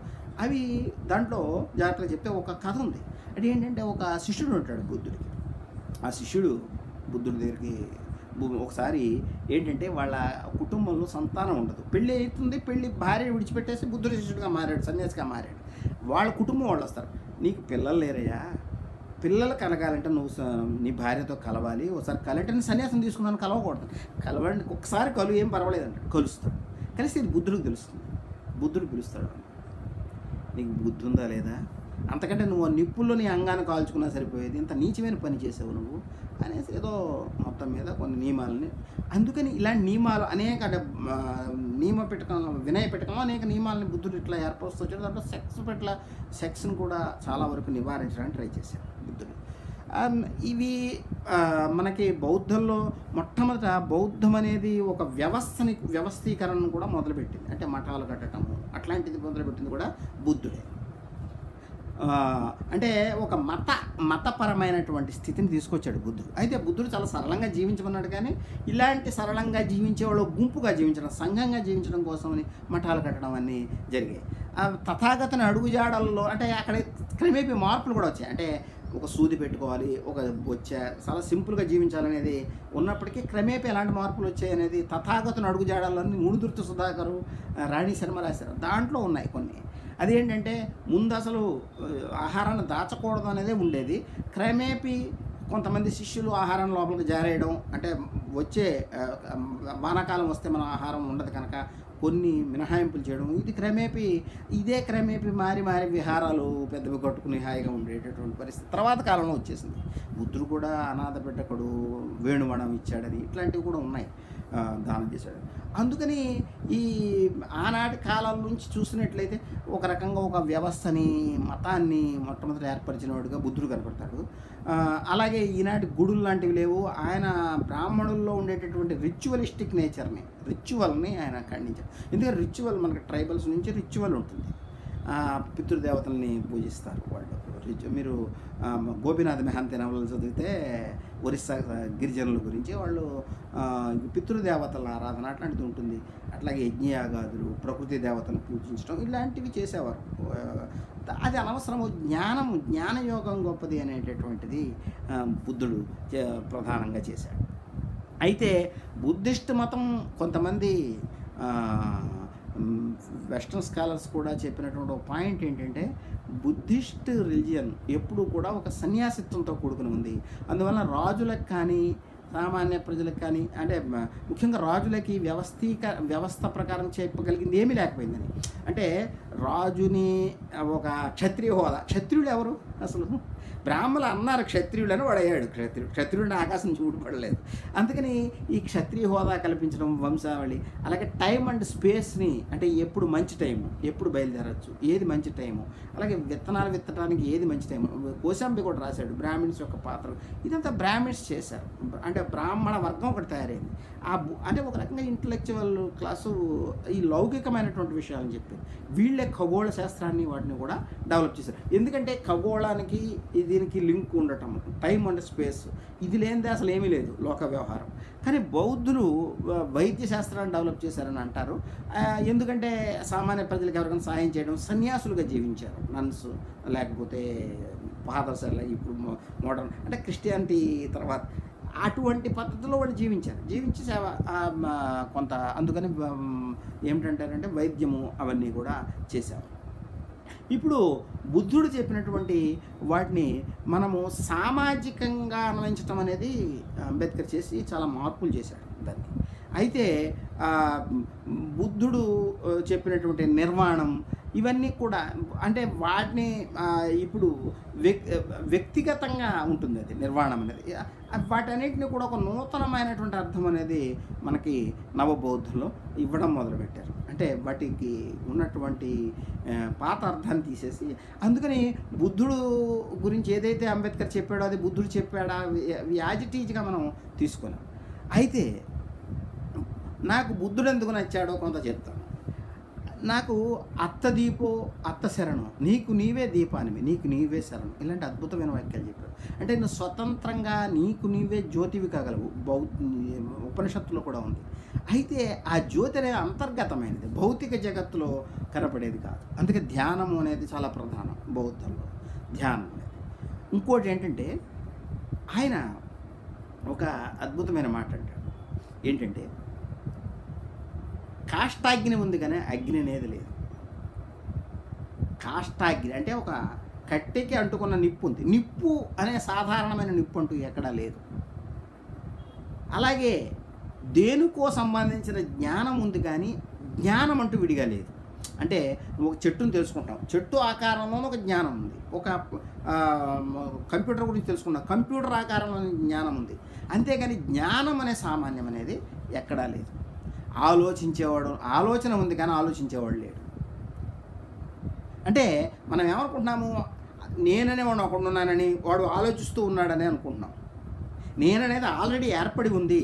అవి దాంట్లో జాగ్రత్తగా చెప్తే ఒక కథ ఉంది. అది ఏంటంటే ఒక శిష్యుడు ఉంటాడు బుద్ధుడికి. ఆ శిష్యుడు బుద్ధుడి దగ్గరికి ఒకసారి ఏంటంటే వాళ్ళ కుటుంబంలో సంతానం ఉండదు, పెళ్ళి అవుతుంది, పెళ్ళి భార్య విడిచిపెట్టేసి బుద్ధుడి శిష్యుడిగా మారాడు, సన్యాసిగా మారాడు. వాళ్ళ కుటుంబం వాళ్ళు వస్తారు, నీకు పిల్లలు లేరయ్యా, పిల్లలు కలగాలంటే నువ్వు నీ భార్యతో కలవాలి, ఒకసారి కలెక్టర్ని సన్యాసం తీసుకున్నాను కలవకూడదు, కలవండి ఒకసారి కలు ఏం పర్వాలేదంట. కలుస్తాడు. కలిసి ఇది బుద్ధుడికి తెలుస్తుంది. బుద్ధుడు పిలుస్తాడు, నీకు బుద్ధి ఉందా లేదా, అంతకంటే నువ్వు నిప్పుల్లో నీ అంగాన్ని కాల్చుకున్నా సరిపోయేది, ఇంత నీచమైన పని చేసావు నువ్వు అనేసి ఏదో మొత్తం మీద కొన్ని నియమాలని. అందుకని ఇలాంటి నియమాలు అనేక అంటే నియమ పెట్టకంలో వినయ పెట్టకంలో అనేక నియమాలని బుద్ధుడు ఇట్లా ఏర్పరుస్తూ వచ్చాడు. దాంట్లో సెక్స్ని కూడా చాలా వరకు నివారించడానికి ట్రై చేశాడు బుద్ధుడు. ఇవి మనకి బౌద్ధంలో మొట్టమొదట బౌద్ధం అనేది ఒక వ్యవస్థీకరణను కూడా మొదలుపెట్టింది. అంటే మఠాలు కట్టడము అట్లాంటిది మొదలుపెట్టింది కూడా బుద్ధుడే. అంటే ఒక మతపరమైనటువంటి స్థితిని తీసుకొచ్చాడు బుద్ధుడు. అయితే బుద్ధుడు చాలా సరళంగా జీవించమన్నాడు, కానీ ఇలాంటి సరళంగా జీవించే వాళ్ళు గుంపుగా జీవించడం, సంఘంగా జీవించడం కోసమని మఠాలు కట్టడం అన్నీ జరిగాయి. తథాగతుని అడుగుజాడల్లో అంటే అక్కడ క్రమేపీ మార్పులు కూడా వచ్చాయి. అంటే ఒక సూది పెట్టుకోవాలి, ఒక చాలా సింపుల్గా జీవించాలనేది ఉన్నప్పటికీ క్రమేపీ ఎలాంటి మార్పులు వచ్చాయి అనేది తథాగతుని అడుగుజాడల్లోని మునుదుర్తి సుధాకరు, రాణి శర్మ రాశారు. దాంట్లో ఉన్నాయి కొన్ని. అదేంటంటే ముందు అసలు ఆహారాన్ని దాచకూడదు అనేదే ఉండేది. క్రమేపీ కొంతమంది శిష్యులు ఆహారం లోపలికి జారేయడం, అంటే వచ్చే వానాకాలం వస్తే మనం ఆహారం ఉండదు కనుక కొన్ని మినహాయింపులు చేయడం, ఇదే క్రమేపీ మారి విహారాలు పెద్దవి కట్టుకుని హాయిగా ఉండేటటువంటి పరిస్థితి తర్వాత కాలంలో వచ్చేసింది. బుద్ధుడు కూడా అనాథ బిడ్డకుడు వేణువడం ఇచ్చాడని ఇట్లాంటివి కూడా ఉన్నాయి, దానం చేశాడు. అందుకని ఈ ఆనాటి కాలం నుంచి చూసినట్లయితే ఒక రకంగా ఒక వ్యవస్థని మతాన్ని మొట్టమొదటి ఏర్పరిచిన వాడుగా బుద్ధుడు కనపడతాడు. అలాగే ఈనాటి గుడులు లాంటివి లేవు. ఆయన బ్రాహ్మణుల్లో ఉండేటటువంటి రిచువల్ని ఆయన ఖండించాడు. ఎందుకంటే రిచువల్ మనకి ట్రైబల్స్ నుంచి రిచువల్ ఉంటుంది. పితృదేవతల్ని పూజిస్తారు వాళ్ళు. మీరు గోపీనాథ్ మెహంతి నవలలు చదివితే ఒరిస్సా గిరిజనుల గురించి వాళ్ళు పితృదేవతల ఆరాధన అట్లాంటిది ఉంటుంది. అట్లాగే యజ్ఞయాగాదులు, ప్రకృతి దేవతలను పూజించడం ఇలాంటివి చేసేవారు. అది అనవసరము. జ్ఞానయోగం గొప్పది అనేటటువంటిది బుద్ధుడు ప్రధానంగా చేశాడు. అయితే బుద్ధిస్ట్ మతం కొంతమంది వెస్ట్రన్ స్కాలర్స్ కూడా చెప్పినటువంటి ఒక పాయింట్ ఏంటంటే బుద్ధిస్ట్ రిలిజియన్ ఎప్పుడూ కూడా ఒక సన్యాసిత్వంతో కూడుకుని ఉంది. అందువల్ల రాజులకు కానీ సామాన్య ప్రజలకు కానీ అంటే ముఖ్యంగా రాజులకి వ్యవస్థ ప్రకారం చెప్పగలిగింది ఏమీ లేకపోయిందని. అంటే రాజుని ఒక క్షత్రియ హోదా, క్షత్రియుడు ఎవరు? అసలు బ్రాహ్మణులు అన్నారు క్షత్రియులని వాడు అయ్యాడు. క్షత్రియుడిని ఆకాశం చూడపడలేదు. అందుకని ఈ క్షత్రియ హోదా కల్పించడం, వంశావళి, అలాగే టైం అండ్ స్పేస్ని, అంటే ఎప్పుడు మంచి టైము, ఎప్పుడు బయలుదేరచ్చు, ఏది మంచి టైము, అలాగే విత్తనాలు విత్తడానికి ఏది మంచి టైము. కోశాంబి కూడా రాశాడు బ్రాహ్మిన్స్ యొక్క పాత్ర. ఇదంతా బ్రాహ్మిన్స్ చేశారు. అంటే బ్రాహ్మణ వర్గం ఒకటి తయారైంది. అంటే ఒక రకంగా ఇంటలెక్చువల్ క్లాసు ఈ లౌకికమైనటువంటి విషయాలని చెప్పి వీళ్ళే ఖగోళ శాస్త్రాన్ని వాటిని కూడా డెవలప్ చేశారు. ఎందుకంటే ఖగోళానికి దీనికి లింక్ ఉండటం, టైం అండ్ స్పేస్, ఇది లేనిదే అసలు ఏమీ లేదు లోక వ్యవహారం. కానీ బౌద్ధులు వైద్య శాస్త్రాన్ని డెవలప్ చేశారని అంటారు. ఎందుకంటే సామాన్య ప్రజలకు ఎవరికైనా సాయం చేయడం, సన్యాసులుగా జీవించారు. నన్స్ లేకపోతే ఫాదర్స్, ఇప్పుడు మోడర్న్ అంటే క్రిస్టియానిటీ తర్వాత అటువంటి పద్ధతిలో వాళ్ళు జీవించి సేవ కొంత, అందుకని ఏమిటంటారంటే వైద్యము అవన్నీ కూడా చేశారు. ఇప్పుడు బుద్ధుడు చెప్పినటువంటి వాటిని మనము సామాజికంగా అన్వయించడం అనేది అంబేద్కర్ చేసి చాలా మార్పులు చేశాడు దాన్ని. అయితే బుద్ధుడు చెప్పినటువంటి నిర్వాణం ఇవన్నీ కూడా అంటే వాటిని ఇప్పుడు వ్యక్తిగతంగా ఉంటుంది అది నిర్వాణం అనేది. వాటన్నిటిని కూడా ఒక నూతనమైనటువంటి అర్థం అనేది మనకి నవబౌద్ధంలో ఇవ్వడం మొదలుపెట్టారు. అంటే వాటికి ఉన్నటువంటి పాత అర్థాన్ని తీసేసి, అందుకని బుద్ధుడు గురించి ఏదైతే అంబేద్కర్ చెప్పాడో అది బుద్ధుడు చెప్పాడా యాజిటీజ్గా మనం తీసుకున్నాం. అయితే నాకు బుద్ధుడు ఎందుకు నచ్చాడో కొంత చెప్తాను. నాకు అత్త దీపో అత్త శరణం, నీకు నీవే దీపానివి, నీకు నీవే శరణం, ఇలాంటి అద్భుతమైన వాక్యాలు చెప్పాడు. అంటే నువ్వు స్వతంత్రంగా నీకు నీవే జ్యోతివి కాగలవు, ఉపనిషత్తులో కూడా ఉంది. అయితే ఆ జ్యోతి అనేది అంతర్గతమైనది, భౌతిక జగత్తులో కనపడేది కాదు. అందుకే ధ్యానము అనేది చాలా ప్రధానం బౌద్ధంలో, ధ్యానం అనేది. ఇంకోటి ఏంటంటే ఆయన ఒక అద్భుతమైన మాట అంటాడు. ఏంటంటే కాష్టాగ్ని ఉంది కానీ అగ్ని అనేది లేదు. కాష్టాగ్ని అంటే ఒక కట్టెకి అంటుకున్న నిప్పు ఉంది, నిప్పు అనే సాధారణమైన నిప్పు అంటూ ఎక్కడా లేదు. అలాగే దేనికో సంబంధించిన జ్ఞానం ఉంది కానీ జ్ఞానం అంటూ విడిగా లేదు. అంటే ఒక చెట్టును తెలుసుకుంటాం, చెట్టు ఆకారంలోనే ఒక జ్ఞానం ఉంది. ఒక కంప్యూటర్ గురించి తెలుసుకుంటాం, కంప్యూటర్ ఆకారంలో జ్ఞానం ఉంది. అంతేగాని జ్ఞానం అనే సామాన్యం అనేది ఎక్కడా లేదు. ఆలోచన ఉంది కానీ ఆలోచించేవాడు లేడు. అంటే మనం ఏమనుకుంటున్నాము, నేననే వాడు ఒకడున్నానని, వాడు ఆలోచిస్తూ ఉన్నాడని అనుకుంటున్నాం. నేననేది ఆల్రెడీ ఏర్పడి ఉంది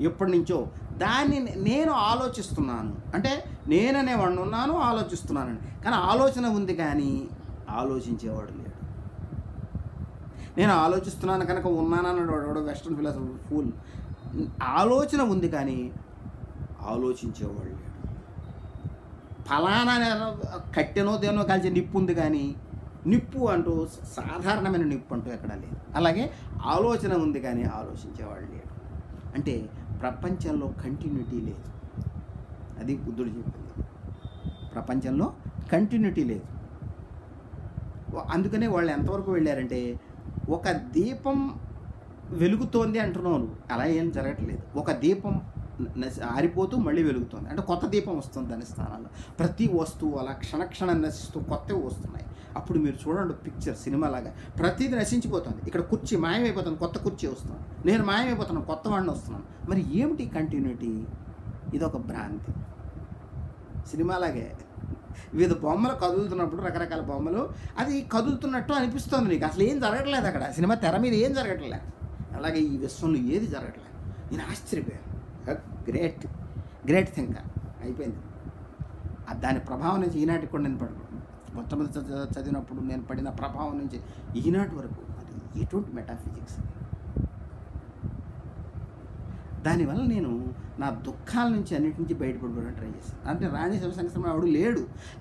ఎప్పటి నుంచో, దాన్ని నేను ఆలోచిస్తున్నాను. అంటే నేననే వాడిని ఉన్నాను, ఆలోచిస్తున్నానని. కానీ ఆలోచన ఉంది కానీ ఆలోచించేవాడు లేడు. నేను ఆలోచిస్తున్నాను కనుక ఉన్నానన్నాడు వాడు వెస్ట్రన్ ఫిలాసఫీ ఫూల్. ఆలోచన ఉంది కానీ ఆలోచించేవాళ్ళు లేడు. ఫలానా కట్టెనో దేనో కాల్చే నిప్పు ఉంది కానీ నిప్పు అంటూ సాధారణమైన నిప్పు అంటూ ఎక్కడా లేదు. అలాగే ఆలోచన ఉంది కానీ ఆలోచించేవాళ్ళు లేడు. అంటే ప్రపంచంలో కంటిన్యూటీ లేదు. అది బుద్ధుడు చెప్పింది, ప్రపంచంలో కంటిన్యూటీ లేదు. అందుకనే వాళ్ళు ఎంతవరకు వెళ్ళారంటే, ఒక దీపం వెలుగుతోంది అంటున్నాను, అలా ఏం జరగట్లేదు. ఒక దీపం ఆరిపోతూ మళ్ళీ వెలుగుతుంది, అంటే కొత్త దీపం వస్తుంది దాని స్థానంలో. ప్రతి వస్తువు అలా క్షణక్షణం నశిస్తూ కొత్తవి వస్తున్నాయి. అప్పుడు మీరు చూడండి పిక్చర్ సినిమాలాగా ప్రతిదీ నశించిపోతుంది. ఇక్కడ కుర్చీ మాయమైపోతుంది, కొత్త కుర్చీ వస్తున్నాను, నేను మాయమైపోతున్నాను, కొత్త వాడిని వస్తున్నాను. మరి ఏమిటి కంటిన్యూటీ? ఇదొక భ్రాంతి. సినిమాలాగే వివిధ బొమ్మలు కదులుతున్నప్పుడు, రకరకాల బొమ్మలు, అది కదులుతున్నట్టు అనిపిస్తుంది నీకు, అసలు ఏం జరగట్లేదు అక్కడ, సినిమా తెర మీద ఏం జరగట్లేదు. అలాగే ఈ విశ్వంలో ఏది జరగట్లేదు. నేను ఆశ్చర్యపోయాను. గ్రేట్ థింక్ అయిపోయింది. దాని ప్రభావం నుంచి ఈనాటికి కూడా నేను మొట్టమొదటి చదివినప్పుడు నేను పడిన ప్రభావం నుంచి ఈనాటి వరకు అది ఎటువంటి మెటాఫిజిక్స్. దానివల్ల నేను నా దుఃఖాల నుంచి అన్నిటి నుంచి బయటపడిపోవడానికి ట్రై చేశాను. అంటే రాణి శివశంకర వాడు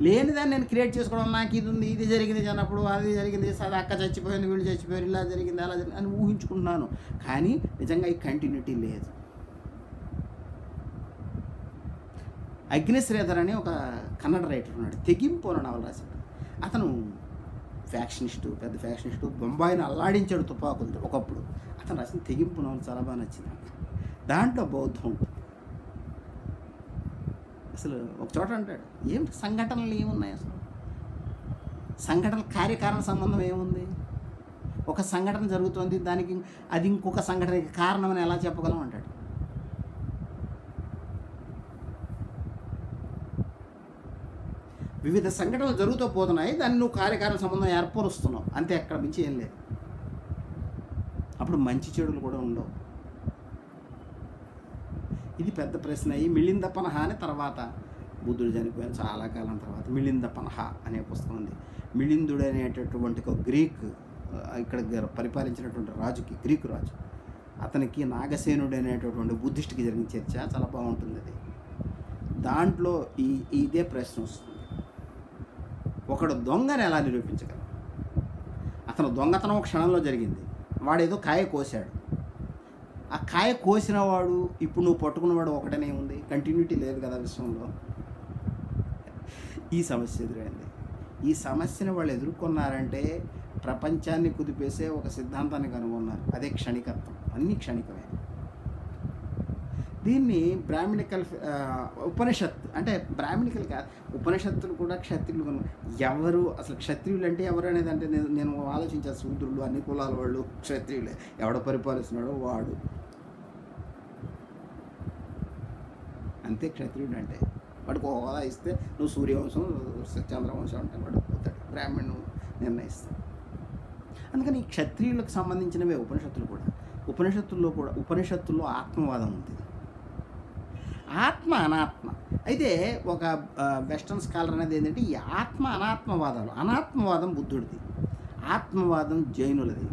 లేని దాన్ని నేను క్రియేట్ చేసుకోవడం, నాకు ఇది ఉంది, ఇది జరిగింది అన్నప్పుడు, అది జరిగింది, అది అక్క చచ్చిపోయింది, వీళ్ళు చచ్చిపోయారు, ఇలా జరిగింది, అలా జరిగింది అని ఊహించుకుంటున్నాను. కానీ నిజంగా ఈ కంటిన్యూటీ లేదు. అగ్నిశ్రీధర్ అని ఒక కన్నడ రైటర్ ఉన్నాడు, తెగింపు అని నవల రాశాడు. అతను పెద్ద ఫ్యాక్షనిస్టు, బొంబాయిని అల్లాడించాడు తుపాకులతో ఒకప్పుడు. అతను రాసిన తెగింపు నవల చాలా బాగా నచ్చింది. దాంట్లో బౌద్ధం ఉంటుంది. అసలు ఒక చోట అంటాడు, ఏం సంఘటనలు ఏమున్నాయి, అసలు సంఘటనల కార్యకారణ సంబంధం ఏముంది, ఒక సంఘటన జరుగుతుంది, దానికి అది ఇంకొక సంఘటనకి కారణమని ఎలా చెప్పగలం అంటాడు. వివిధ సంఘటనలు జరుగుతూ పోతున్నాయి, దాన్ని నువ్వు కార్యకారణ సంబంధం ఏర్పరుస్తున్నావు అంతే, ఎక్కడ మించి ఏం లేదు. అప్పుడు మంచి చెడులు కూడా ఉండవు. ఇది పెద్ద ప్రశ్న. ఈ మిళింద పనహ అని తర్వాత బుద్ధుడు చనిపోయిన చాలా కాలం తర్వాత మిళింద పనహ అనే పుస్తకం ఉంది. మిళిందుడు అనేటటువంటి ఒక గ్రీక్ ఇక్కడ పరిపాలించినటువంటి రాజుకి, గ్రీకు రాజు, అతనికి నాగసేనుడు అనేటటువంటి బుద్ధిస్ట్కి జరిగిన చర్చ చాలా బాగుంటుంది. అది దాంట్లో ఇదే ప్రశ్న వస్తుంది, ఒకడు దొంగని ఎలా నిరూపించగలరు? అతను దొంగతనం ఒక క్షణంలో జరిగింది, వాడేదో కాయ కోసాడు, ఆ కాయ కోసిన వాడు ఇప్పుడు నువ్వు పట్టుకున్నవాడు ఒకటనే ఉంది, కంటిన్యూటీ లేదు కదా విశ్వంలో. ఈ సమస్య ఎదురైంది. ఈ సమస్యను వాళ్ళు ఎదుర్కొన్నారంటే ప్రపంచాన్ని కుదిపేసే ఒక సిద్ధాంతాన్ని కనుగొన్నారు, అదే క్షణికత్వం. అన్నీ క్షణికమే. దీన్ని బ్రాహ్మణికల్ ఉపనిషత్ అంటే బ్రాహ్మణికల్ కాదు, ఉపనిషత్తులు కూడా క్షత్రియులు ఎవరు అసలు క్షత్రియులు అంటే ఎవరు అనేది అంటే నేను ఆలోచించాను. శూద్రులు అన్ని కులాల వాళ్ళు క్షత్రియులే, ఎవడ పరిపాలిస్తున్నాడో వాడు అంతే క్షత్రియుడు అంటే. వాడికి ఒక హోదా ఇస్తే నువ్వు సూర్యవంశం చంద్రవంశం అంటే వాడు పోతాడు, బ్రాహ్మణుడు నిర్ణయిస్తాడు. అందుకని ఈ క్షత్రియులకు సంబంధించినవే ఉపనిషత్తులు కూడా. ఉపనిషత్తుల్లో ఆత్మవాదం ఉంది, ఆత్మ అనాత్మ. అయితే ఒక వెస్టర్న్ స్కాలర్ అనేది ఏంటంటే ఈ ఆత్మ అనాత్మవాదాలు, అనాత్మవాదం బుద్ధుడిది, ఆత్మవాదం జైనులది.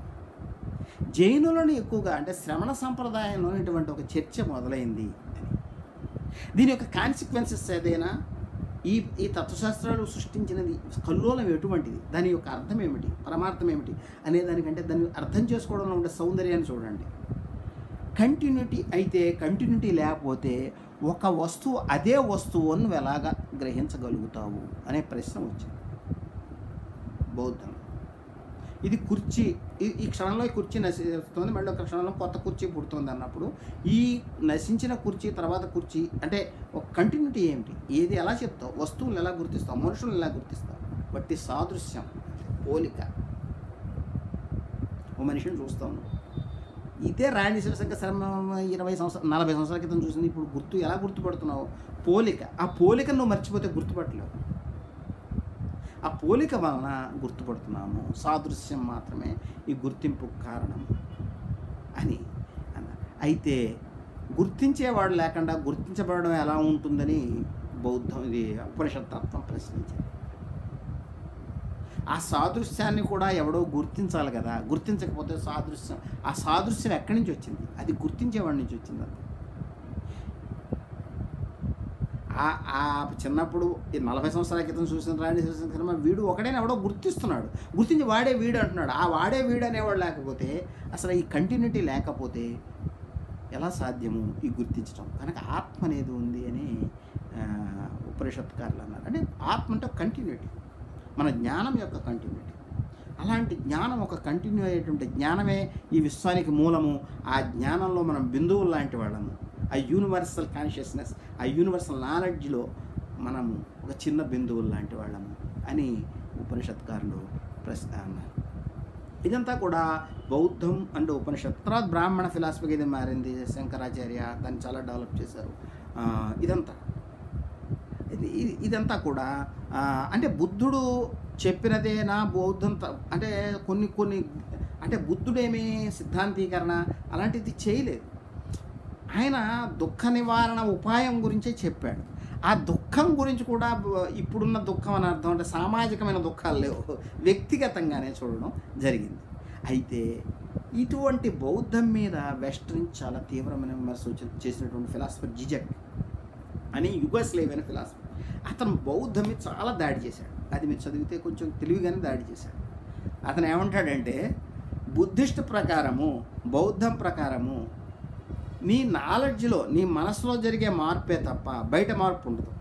జైనులను ఎక్కువగా అంటే శ్రవణ సంప్రదాయంలో ఇటువంటి ఒక చర్చ మొదలైంది. దీని యొక్క కాన్సిక్వెన్సెస్ ఏదైనా ఈ తత్వశాస్త్రాలు సృష్టించినది కల్లోలం ఎటువంటిది, దాని యొక్క అర్థం ఏమిటి, పరమార్థం ఏమిటి అనే దానికంటే దాన్ని అర్థం చేసుకోవడంలో ఉండే సౌందర్యాన్ని చూడండి. కంటిన్యూటీ అయితే, కంటిన్యూటీ లేకపోతే ఒక వస్తువు అదే వస్తువును నువ్వు ఎలాగా గ్రహించగలుగుతావు అనే ప్రశ్న వచ్చింది బౌద్ధంలో. ఇది కుర్చీ, ఈ క్షణంలో ఈ కుర్చీ నశిస్తుంది, మళ్ళీ ఒక క్షణంలో కొత్త కుర్చీ పుడుతుంది అన్నప్పుడు ఈ నశించిన కుర్చీ తర్వాత కుర్చీ అంటే ఒక కంటిన్యూటీ ఏమిటి, ఏది ఎలా చెప్తావు, వస్తువులు ఎలా గుర్తిస్తావు, మనుషులను ఎలా గుర్తిస్తావు, బట్టి సాదృశ్యం, పోలిక. ఓ మనిషిని చూస్తాను, ఇదే రాణి శివశంకర శర్మ 40 సంవత్సరాల క్రితం చూసింది, ఇప్పుడు ఎలా గుర్తుపడుతున్నావు? పోలిక. ఆ పోలికను నువ్వు మర్చిపోతే గుర్తుపట్టలేవు, ఆ పోలిక వలన గుర్తుపడుతున్నాము. సాదృశ్యం మాత్రమే ఈ గుర్తింపు కారణం అని అన్నారు. అయితే గుర్తించేవాడు లేకుండా గుర్తించబడడం ఎలా ఉంటుందని ఇది ఉపనిషత్తత్వం ప్రశ్నించింది. ఆ సాదృశ్యాన్ని కూడా ఎవడో గుర్తించాలి కదా, గుర్తించకపోతే ఆ సాదృశ్యం ఎక్కడి నుంచి వచ్చింది? అది గుర్తించేవాడి నుంచి వచ్చింది. ఆ చిన్నప్పుడు ఈ 40 సంవత్సరాల క్రితం చూసిన రాణి శివశంకర వీడు ఒకడైనా ఎవడో గుర్తిస్తున్నాడు, గుర్తించి వాడే వీడు అంటున్నాడు. ఆ వాడే వీడు అనేవాడు లేకపోతే, అసలు ఈ కంటిన్యూటీ లేకపోతే ఎలా సాధ్యము ఈ గుర్తించడం? కనుక ఆత్మ అనేది ఉంది అని ఉపనిషత్కారులు అన్నారు. అంటే ఆత్మ అంటే కంటిన్యూటీ, మన జ్ఞానం యొక్క కంటిన్యూటీ. అలాంటి జ్ఞానం ఒక కంటిన్యూ అయ్యేటువంటి జ్ఞానమే ఈ విశ్వానికి మూలము. ఆ జ్ఞానంలో మనం బిందువులు లాంటి వాళ్ళము. ఆ యూనివర్సల్ కాన్షియస్నెస్, ఆ యూనివర్సల్ నాలెడ్జ్లో మనము ఒక చిన్న బిందువులు లాంటి వాళ్ళము అని ఉపనిషత్కారులు అన్నారు. ఇదంతా కూడా బౌద్ధం అండ్ ఉపనిషత్. తర్వాత బ్రాహ్మణ ఫిలాసఫీకి ఇది మారింది, శంకరాచార్య దాన్ని చాలా డెవలప్ చేశారు. ఇదంతా కూడా అంటే బుద్ధుడు చెప్పినదేనా బౌద్ధం అంటే కొన్ని అంటే బుద్ధుడేమీ సిద్ధాంతీకరణ అలాంటిది చేయలేదు. ఆయన దుఃఖ నివారణ ఉపాయం గురించే చెప్పాడు. ఆ దుఃఖం గురించి కూడా ఇప్పుడున్న దుఃఖం అని అర్థం అంటే సామాజికమైన దుఃఖాలు లేవు, వ్యక్తిగతంగానే చూడడం జరిగింది. అయితే ఇటువంటి బౌద్ధం మీద వెస్టర్న్ చాలా తీవ్రమైన విమర్శ చేసినటువంటి ఫిలాసఫర్ జిజెక్ అని యుగోస్లేవియన్ ఫిలాసఫర్, అతను బౌద్ధం మీద చాలా దాడి చేశాడు. అది మీరు చదివితే కొంచెం తెలివిగానే దాడి చేశాడు. అతను ఏమంటాడంటే బుద్ధిస్ట్ ప్రకారము, బౌద్ధం ప్రకారము నీ నాలెడ్జ్లో, నీ మనసులో జరిగే మార్పే తప్ప బయట మార్పు ఉండదు.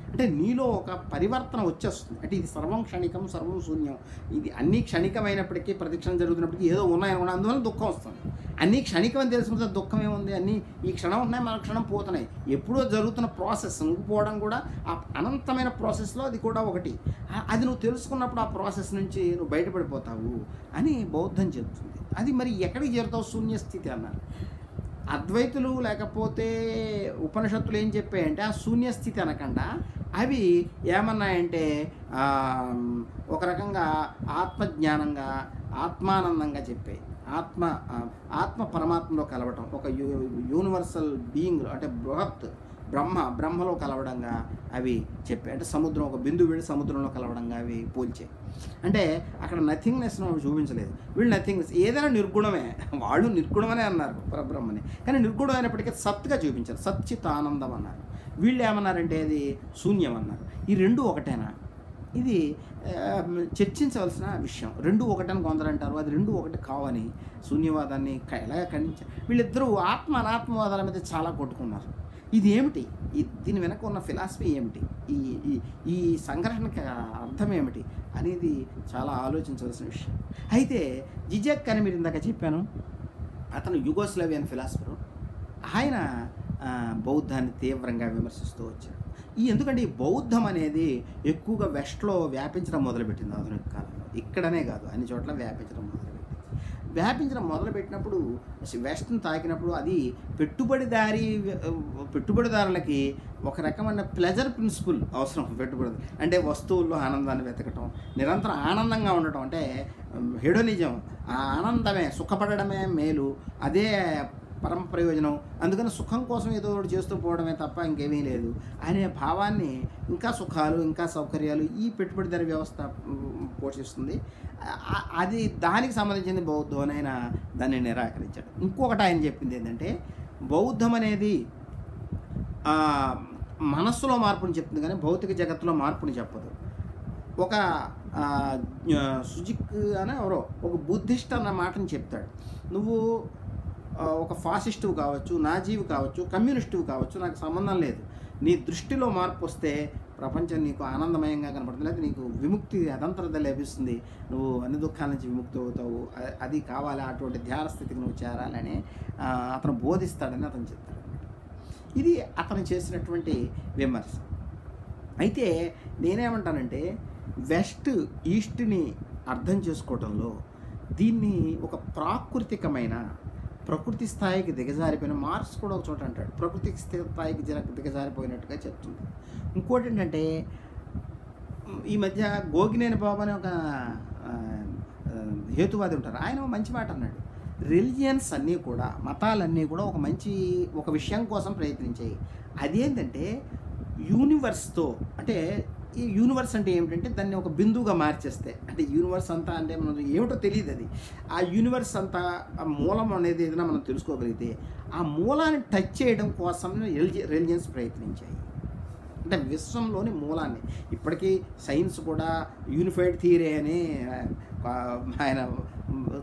అంటే నీలో ఒక పరివర్తన వచ్చేస్తుంది. అంటే ఇది సర్వం క్షణికం, సర్వం శూన్యం, ఇది అన్నీ క్షణికమైనప్పటికీ, ప్రతిక్షణం జరుగుతున్నప్పటికీ ఏదో ఉన్నాయనుకున్నా, అందువల్ల దుఃఖం వస్తుంది. అన్నీ క్షణికం అని తెలుసుకుంటే దుఃఖం ఏముంది, అన్నీ ఈ క్షణం ఉన్నాయి, మన క్షణం పోతున్నాయి. ఎప్పుడో జరుగుతున్న ప్రాసెస్, ఇంకిపోవడం కూడా ఆ అనంతమైన ప్రాసెస్లో అది కూడా ఒకటి. అది నువ్వు తెలుసుకున్నప్పుడు ఆ ప్రాసెస్ నుంచి నువ్వు బయటపడిపోతావు అని బౌద్ధం చెప్తుంది. అది మరి ఎక్కడికి చేరుతావు? శూన్యస్థితి అన్నారు. అద్వైతులు లేకపోతే ఉపనిషత్తులు ఏం చెప్పాయంటే ఆ శూన్యస్థితి అనకుండా అవి ఏమన్నాయంటే ఒక రకంగా ఆత్మజ్ఞానంగా, ఆత్మానందంగా చెప్పాయి. ఆత్మ పరమాత్మలో కలవటం, ఒక యూనివర్సల్ బీయింగ్ అంటే బ్రహ్మలో కలవడంగా అవి చెప్పాయి. అంటే సముద్రం, ఒక బిందువు వెళ్ళి సముద్రంలో కలవడంగా అవి పోల్చాయి. అంటే అక్కడ నథింగ్నెస్ను చూపించలేదు. వీళ్ళు నథింగ్నెస్ ఏదైనా నిర్గుణమే, వాళ్ళు నిర్గుణమనే అన్నారు పరబ్రహ్మని, కానీ నిర్గుణం అయినప్పటికీ సత్తుగా చూపించారు, సచ్చిత్ ఆనందం అన్నారు. వీళ్ళు ఏమన్నారంటే అది శూన్యం అన్నారు. ఈ రెండు ఒకటేనా? ఇది చర్చించవలసిన విషయం. రెండు ఒకటని కొందరు అంటారు, అది రెండు ఒకటి కావని శూన్యవాదాన్ని ఎలాగ ఖండించారు. వీళ్ళిద్దరూ అనాత్మవాదాల మీద చాలా కొట్టుకున్నారు. ఇది ఏమిటి? దీని వెనక ఉన్న ఫిలాసఫీ ఏమిటి? ఈ సంఘర్షణకి అర్థం ఏమిటి అనేది చాలా ఆలోచించవలసిన విషయం. అయితే జిజెక్ అని మీరు ఇందాక చెప్పాను, అతను యుగోస్లావియన్ ఫిలాసఫరు. ఆయన బౌద్ధాన్ని తీవ్రంగా విమర్శిస్తూ వచ్చాడు. ఎందుకంటే ఈ బౌద్ధం అనేది ఎక్కువగా వెస్ట్లో వ్యాపించడం మొదలుపెట్టింది ఆధునిక కాలంలో. ఇక్కడనే కాదు, అన్ని చోట్ల వ్యాపించడం మొదలుపెట్టినప్పుడు వెస్ట్ను తాకినప్పుడు అది పెట్టుబడిదారులకి ఒక రకమైన ప్లెజర్ ప్రిన్సిపల్ అవసరం. పెట్టుబడి అంటే వస్తువుల్లో ఆనందాన్ని వెతకటం, నిరంతరం ఆనందంగా ఉండటం, అంటే హెడోనిజం, ఆ ఆనందమే, సుఖపడడమే మేలు, అదే పరమ ప్రయోజనం. అందుకని సుఖం కోసం ఏదో ఒకటి చేస్తూ పోవడమే తప్ప ఇంకేమీ లేదు అనే భావాన్ని, ఇంకా సుఖాలు, ఇంకా సౌకర్యాలు ఈ పెట్టుబడిదారీ వ్యవస్థ పోషిస్తుంది. అది దానికి సంబంధించింది బౌద్ధం అని ఆయన దాన్ని నిరాకరించాడు. ఇంకొకటి ఆయన చెప్పింది ఏంటంటే బౌద్ధం అనేది మనస్సులో మార్పుని చెప్తుంది కానీ భౌతిక జగత్తులో మార్పుని చెప్పదు. ఒక సుజిక్ అని ఎవరో ఒక బుద్ధిస్ట్ అన్న మాటని చెప్తాడు. నువ్వు ఒక ఫాసిస్టువు కావచ్చు, నాజీవి కావచ్చు, కమ్యూనిస్టువు కావచ్చు, నాకు సంబంధం లేదు. నీ దృష్టిలో మార్పు వస్తే ప్రపంచం నీకు ఆనందమయంగా కనపడుతుంది, లేదా నీకు విముక్తి అదంతరత లభిస్తుంది, నువ్వు అన్ని దుఃఖాల నుంచి విముక్తి అవుతావు, అది కావాలి, అటువంటి ధ్యాన స్థితికి నువ్వు చేరాలని అతను బోధిస్తాడని అతను చెప్తాడు. ఇది అతను చేసినటువంటి విమర్శ. అయితే నేనేమంటానంటే వెస్ట్ ఈస్ట్ని అర్థం చేసుకోవడంలో దీన్ని ఒక ప్రాకృతికమైన ప్రకృతి స్థాయికి దిగజారిపోయిన, మార్క్స్ కూడా ఒక చోట అంటాడు ప్రకృతి స్థాయికి దిగజారిపోయినట్టుగా చెప్తుంది. ఇంకోటి ఏంటంటే ఈ మధ్య గోగినేని బాబు అని ఒక హేతువాది ఉంటారు, ఆయన మంచి మాట అన్నాడు. రిలిజియన్స్ అన్నీ కూడా, మతాలన్నీ కూడా ఒక విషయం కోసం ప్రయత్నించాయి. అదేంటంటే యూనివర్స్తో, అంటే ఈ యూనివర్స్ అంటే ఏమిటంటే దాన్ని ఒక బిందువుగా మార్చేస్తే, అంటే యూనివర్స్ అంతా అంటే మనం ఏమిటో తెలియదు. అది ఆ యూనివర్స్ అంతా ఆ మూలం అనేది ఏదైనా మనం తెలుసుకోగలిగితే ఆ మూలాన్ని టచ్ చేయడం కోసం రిలిజియన్స్ ప్రయత్నించాయి. అంటే విశ్వంలోని మూలాన్ని, ఇప్పటికీ సైన్స్ కూడా యూనిఫైడ్ థియరీ అని ఆయన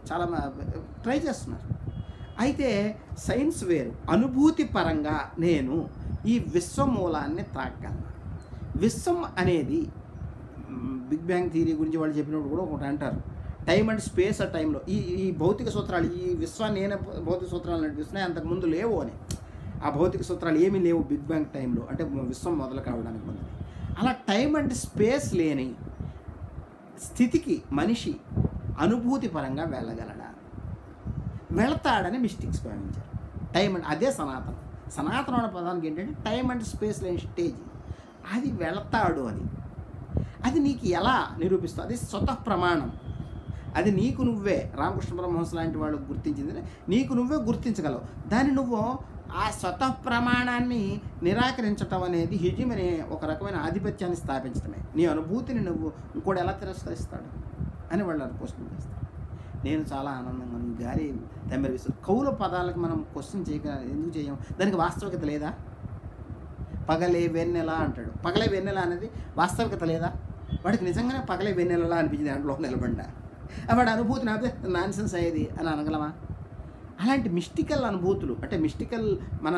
చాలా ట్రై చేస్తున్నారు. అయితే సైన్స్ వేరు, అనుభూతి పరంగా నేను ఈ విశ్వమూలాన్ని తాకగలను. విశ్వం అనేది బిగ్ బ్యాంగ్ థియరీ గురించి వాళ్ళు చెప్పినప్పుడు కూడా ఒకటి అంటారు, టైం అండ్ స్పేస్ ఆ టైంలో ఈ భౌతిక సూత్రాలు, ఈ విశ్వాన్ని ఏమైనా భౌతిక సూత్రాలు నడిపిస్తున్నాయి, అంతకుముందు లేవు అని. ఆ భౌతిక సూత్రాలు ఏమీ లేవు బిగ్ బ్యాంగ్ టైంలో, అంటే విశ్వం మొదలు కావడానికి ముందు. అలా టైం అండ్ స్పేస్ లేని స్థితికి మనిషి అనుభూతి పరంగా వెళ్ళగలడా? వెళతాడని మిస్టిక్స్ భావించారు. టైం అండ్ అదే సనాతనం అనే పదానికి ఏంటంటే టైం అండ్ స్పేస్ లేని స్టేజ్, అది వెళతాడు అని. అది నీకు ఎలా నిరూపిస్తావు? అది స్వతః ప్రమాణం, అది నీకు నువ్వే, రామకృష్ణ పరమహంస లాంటి వాళ్ళు గుర్తించింది నీకు నువ్వే గుర్తించగలవు. దాన్ని నువ్వు ఆ స్వతః ప్రమాణాన్ని నిరాకరించటం అనేది హ్యూజిమ్ అనే ఒక రకమైన ఆధిపత్యాన్ని స్థాపించడమే. నీ అనుభూతిని నువ్వు ఇంకోటి ఎలా తిరస్కరిస్తాడు అని వాళ్ళు క్వశ్చన్ చేస్తారు. నేను చాలా ఆనందంగా గాలి తమ్మెర విసురు కౌల పదాలకు మనం క్వశ్చన్ ఎందుకు చేయం? దానికి వాస్తవికత లేదా? పగలే వెన్నెల అంటాడు, పగలే వెన్నెల అనేది వాస్తవికత లేదా? వాడికి నిజంగానే పగలే వెన్నెలలా అనిపించింది దాంట్లో నిలబడ్డా, వాడి అనుభూతి నాపే నాన్సెన్స్ అయ్యేది అని అనగలమా? అలాంటి మిస్టికల్ అనుభూతులు, అంటే మిస్టికల్ మన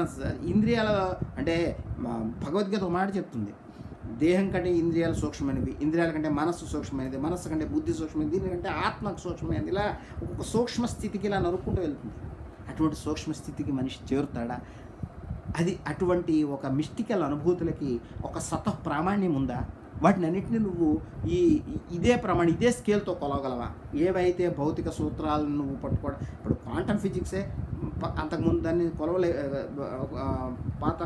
ఇంద్రియాల, అంటే భగవద్గీత ఒక మాట చెప్తుంది, దేహం కంటే ఇంద్రియాలు సూక్ష్మమైనవి, ఇంద్రియాల కంటే మనస్సు సూక్ష్మమైనది, మనస్సు కంటే బుద్ధి సూక్ష్మైనది, దీనికంటే ఆత్మకు సూక్ష్మమైనది. ఇలా ఒక్కొక్క సూక్ష్మ స్థితికి ఇలా నరుక్కుంటూ వెళ్తుంది. అటువంటి సూక్ష్మ స్థితికి మనిషి చేరుతాడా? అది అటువంటి ఒక మిస్టికల్ అనుభూతులకి ఒక ప్రామాణ్యం ఉందా? వాటిని అన్నింటినీ నువ్వు ఇదే స్కేల్తో కొలవగలవా? ఏవైతే భౌతిక సూత్రాలను నువ్వు పట్టుకోవడం, ఇప్పుడు క్వాంటమ్ ఫిజిక్సే అంతకుముందు దాన్ని పాత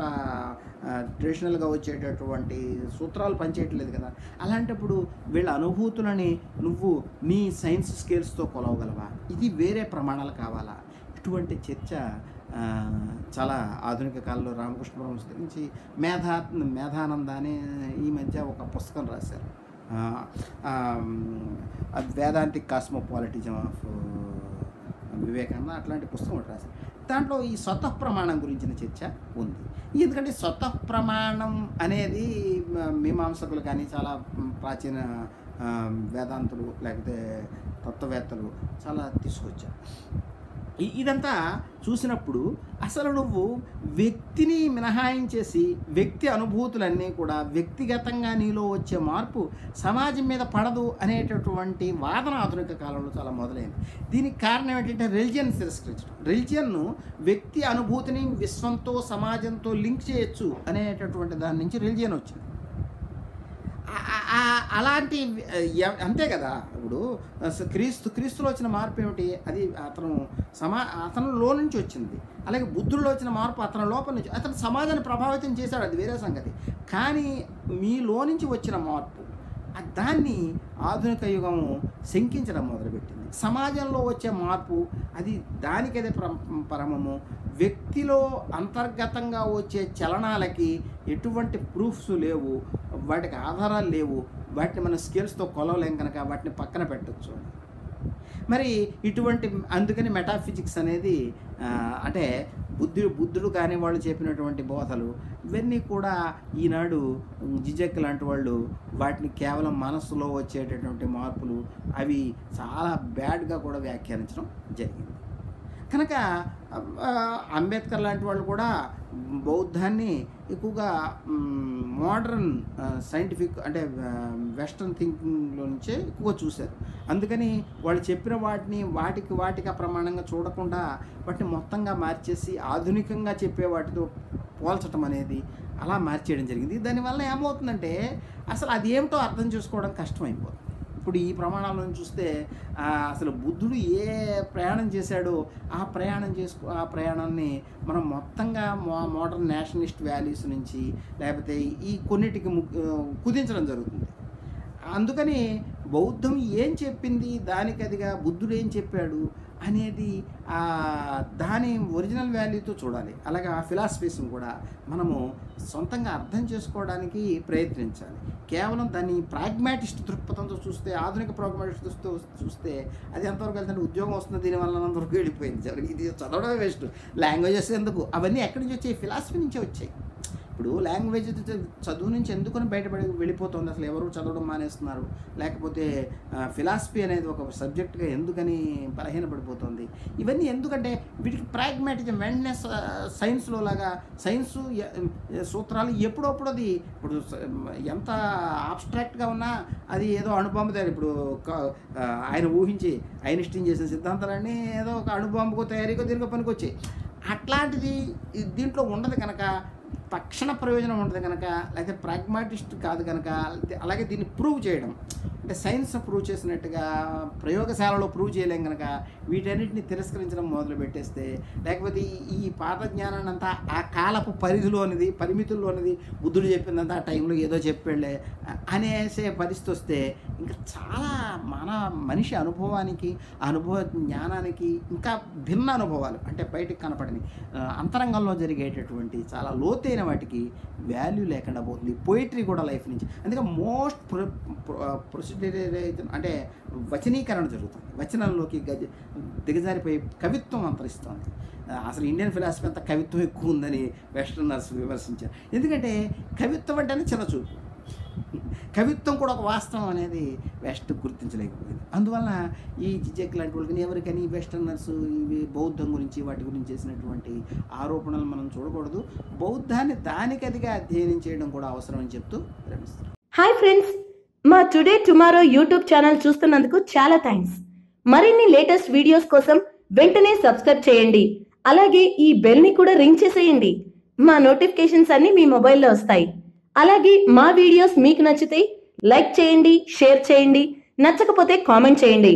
ట్రెడిషనల్గా వచ్చేటటువంటి సూత్రాలు పనిచేయట్లేదు కదా. అలాంటప్పుడు వీళ్ళ అనుభూతులని నువ్వు నీ సైన్స్ స్కేల్స్తో కొలవగలవా? ఇది వేరే ప్రమాణాలు కావాలా? ఇటువంటి చర్చ చాలా ఆధునిక కాలంలో రామకృష్ణ పరమహంస గురించి మేధానంద అనే ఈ మధ్య ఒక పుస్తకం రాశారు, వేదాంతిక్ కాస్మోపాలిటిజం ఆఫ్ వివేకానంద, అట్లాంటి పుస్తకం ఒకటి రాశారు. దాంట్లో ఈ స్వతః ప్రమాణం గురించిన చర్చ ఉంది. ఎందుకంటే స్వతః ప్రమాణం అనేది మీమాంసకులు కానీ చాలా ప్రాచీన వేదాంతులు లేకపోతే తత్వవేత్తలు చాలా తీసుకొచ్చారు. ఇదంతా చూసినప్పుడు అసలు నువ్వు వ్యక్తిని మినహాయించేసి వ్యక్తి అనుభూతులన్నీ కూడా వ్యక్తిగతంగా నీలో వచ్చే మార్పు సమాజం మీద పడదు అనేటటువంటి వాదన ఆధునిక కాలంలో చాలా మొదలైంది. దీనికి కారణం ఏంటంటే రిలిజియన్ తిరస్కరించడం. రిలిజియన్ను వ్యక్తి అనుభూతిని విశ్వంతో సమాజంతో లింక్ చేయొచ్చు అనేటటువంటి దాని నుంచి రిలిజియన్ వచ్చింది. అలాంటి అంతే కదా. ఇప్పుడు క్రీస్తులో వచ్చిన మార్పు ఏమిటి? అది అతనిలో నుంచి వచ్చింది. అలాగే బుద్ధుడిలో వచ్చిన మార్పు అతని లోపల నుంచి, అతను సమాజాన్ని ప్రభావితం చేశాడు, అది వేరే సంగతి. కానీ మీలో నుంచి వచ్చిన మార్పు దాన్ని ఆధునిక యుగము శంకించడం మొదలుపెట్టింది. సమాజంలో వచ్చే మార్పు అది దానికదే పరమము. వ్యక్తిలో అంతర్గతంగా వచ్చే చలనాలకి ఎటువంటి ప్రూఫ్స్ లేవు, వాటికి ఆధారాలు లేవు, వాటిని మన స్కేల్స్తో కొలవలేం కనుక వాటిని పక్కన పెట్టచ్చు. మరి ఇటువంటి అందుకని మెటాఫిజిక్స్ అనేది అంటే బుద్ధుడు కానీ వాళ్ళు చెప్పినటువంటి బోధలు ఇవన్నీ కూడా ఈనాడు జిజెక్ లాంటి వాళ్ళు వాటిని కేవలం మనస్సులో వచ్చేటటువంటి మార్పులు అవి చాలా బ్యాడ్గా కూడా వ్యాఖ్యానించడం జరిగింది. కనుక అంబేద్కర్ లాంటి వాళ్ళు కూడా బౌద్ధాన్ని ఎక్కువగా మోడర్న్ సైంటిఫిక్ అంటే వెస్ట్రన్ థింకింగ్లో నుంచే ఎక్కువ చూశారు. అందుకని వాళ్ళు చెప్పిన వాటిని వాటికి ప్రమాణంగా చూడకుండా వాటిని మొత్తంగా మార్చేసి ఆధునికంగా చెప్పే వాటితో పోల్చడం అనేది అలా మార్చేయడం జరిగింది. దానివల్ల ఏమవుతుందంటే అసలు అది ఏమిటో అర్థం చేసుకోవడం కష్టమైపోతుంది. ఇప్పుడు ఈ ప్రమాణాలను చూస్తే అసలు బుద్ధుడు ఏ ప్రయాణం చేశాడో ఆ ప్రయాణాన్ని మనం మొత్తంగా మోడర్న్ నేషనలిస్ట్ వాల్యూస్ నుంచి లేకపోతే ఈ కొన్నిటికి కుదించడం జరుగుతుంది. అందుకని బౌద్ధం ఏం చెప్పింది దానికదిగా బుద్ధుడు ఏం చెప్పాడు అనేది దాని ఒరిజినల్ వాల్యూతో చూడాలి. అలాగే ఆ ఫిలాసఫీస్ని కూడా మనము సొంతంగా అర్థం చేసుకోవడానికి ప్రయత్నించాలి. కేవలం దాన్ని ప్రాగ్మాటిస్ట్ దృక్పథంతో చూస్తే, ఆధునిక ప్రాగ్మాటిస్ట్ చూస్తే అది ఎంతవరకు వెళ్తుంటే ఉద్యోగం వస్తుంది, దీనివల్ల అంతవరకు వెళ్ళిపోయింది. ఇది చదవడమే వేస్ట్. లాంగ్వేజెస్ ఎందుకు? అవన్నీ ఎక్కడి నుంచి వచ్చాయి? ఫిలాసఫీ నుంచే వచ్చాయి. ఇప్పుడు లాంగ్వేజ్ చదువు నుంచి ఎందుకని బయటపడి వెళ్ళిపోతుంది? అసలు ఎవరు చదవడం మానేస్తున్నారు? లేకపోతే ఫిలాసఫీ అనేది ఒక సబ్జెక్ట్గా ఎందుకని బలహీనపడిపోతుంది? ఇవన్నీ ఎందుకంటే వీటికి ప్రాగ్మాటిజం వెంటనే సైన్స్లో లాగా సైన్సు సూత్రాలు ఎప్పుడప్పుడు అది ఇప్పుడు ఎంత ఆబ్స్ట్రాక్ట్గా ఉన్నా అది ఏదో అణుబాంబు తయారు. ఇప్పుడు ఆయన ఊహించి ఐన్స్టీన్ చేసిన సిద్ధాంతాలన్నీ ఏదో ఒక అణుబాంబుకో తయారీకో దీనికో పనికి వచ్చాయి. అట్లాంటిది దీంట్లో ఉండదు కనుక, తక్షణ ప్రయోజనం ఉండదు కనుక, లేకపోతే ప్రాగ్మాటిస్ట్ కాదు కనుక, అలాగే దీన్ని ప్రూవ్ చేయడం అంటే సైన్స్ ప్రూవ్ చేసినట్టుగా ప్రయోగశాలలో ప్రూవ్ చేయలేం కనుక వీటన్నిటిని తిరస్కరించడం మొదలు పెట్టేస్తే, లేకపోతే ఈ పాత జ్ఞానాన్ని అంతా ఆ కాలపు పరిమితుల్లోనిది బుద్ధుడు చెప్పిందంతా ఆ టైంలో ఏదో చెప్పాడులే అనేసే పరిస్థితి వస్తే ఇంకా చాలా మనిషి అనుభవానికి అనుభవ జ్ఞానానికి ఇంకా భిన్న అనుభవాలు అంటే బయటకు కనపడని అంతరంగంలో జరిగేటటువంటి చాలా లోతైన వాటికి వాల్యూ లేకుండా పోతుంది. పోయిటరీ కూడా లైఫ్ నుంచి. అందుకే మోస్ట్ ప్రొసీడరైజేషన్ అంటే వచనీకరణ జరుగుతుంది. వచనంలోకి దిగజారిపోయి కవిత్వం అంతరిస్తుంది. అసలు ఇండియన్ ఫిలాసఫీ అంతా కవిత్వం ఎక్కువ ఉందని వెస్టర్నర్స్ విమర్శించారు. ఎందుకంటే కవిత్వం అంటేనే చిన్నచూపు. కవిత్వం కూడా ఒక వాస్తవం అనేది వెస్ట్ గుర్తించలేకపోయింది. అందువల్ల ఈ జిజెక్ లాంటి వాళ్ళకి ఎవరికని వెస్టర్నర్స్ ఇవి బౌద్ధం గురించి వాటి గురించి చేసినటువంటి ఆరోపణలు మనం చూడకూడదు. బౌద్ధాన్ని దానికదిగా అధ్యయనం చేయడం కూడా అవసరం అని చెప్తూ విరమిస్తున్నాను. హాయ్ ఫ్రెండ్స్, మా టుడే టుమారో యూట్యూబ్ ఛానల్ చూస్తున్నందుకు చాలా థ్యాంక్స్. మరిన్ని లేటెస్ట్ వీడియోస్ కోసం వెంటనే సబ్స్క్రైబ్ చేయండి. అలాగే ఈ బెల్ ని కూడా రింగ్ చేసేయండి. మా నోటిఫికేషన్స్ అన్ని మీ మొబైల్లో వస్తాయి. అలాగే మా వీడియోస్ మీకు నచ్చితే లైక్ చేయండి, షేర్ చేయండి, నచ్చకపోతే కామెంట్ చేయండి.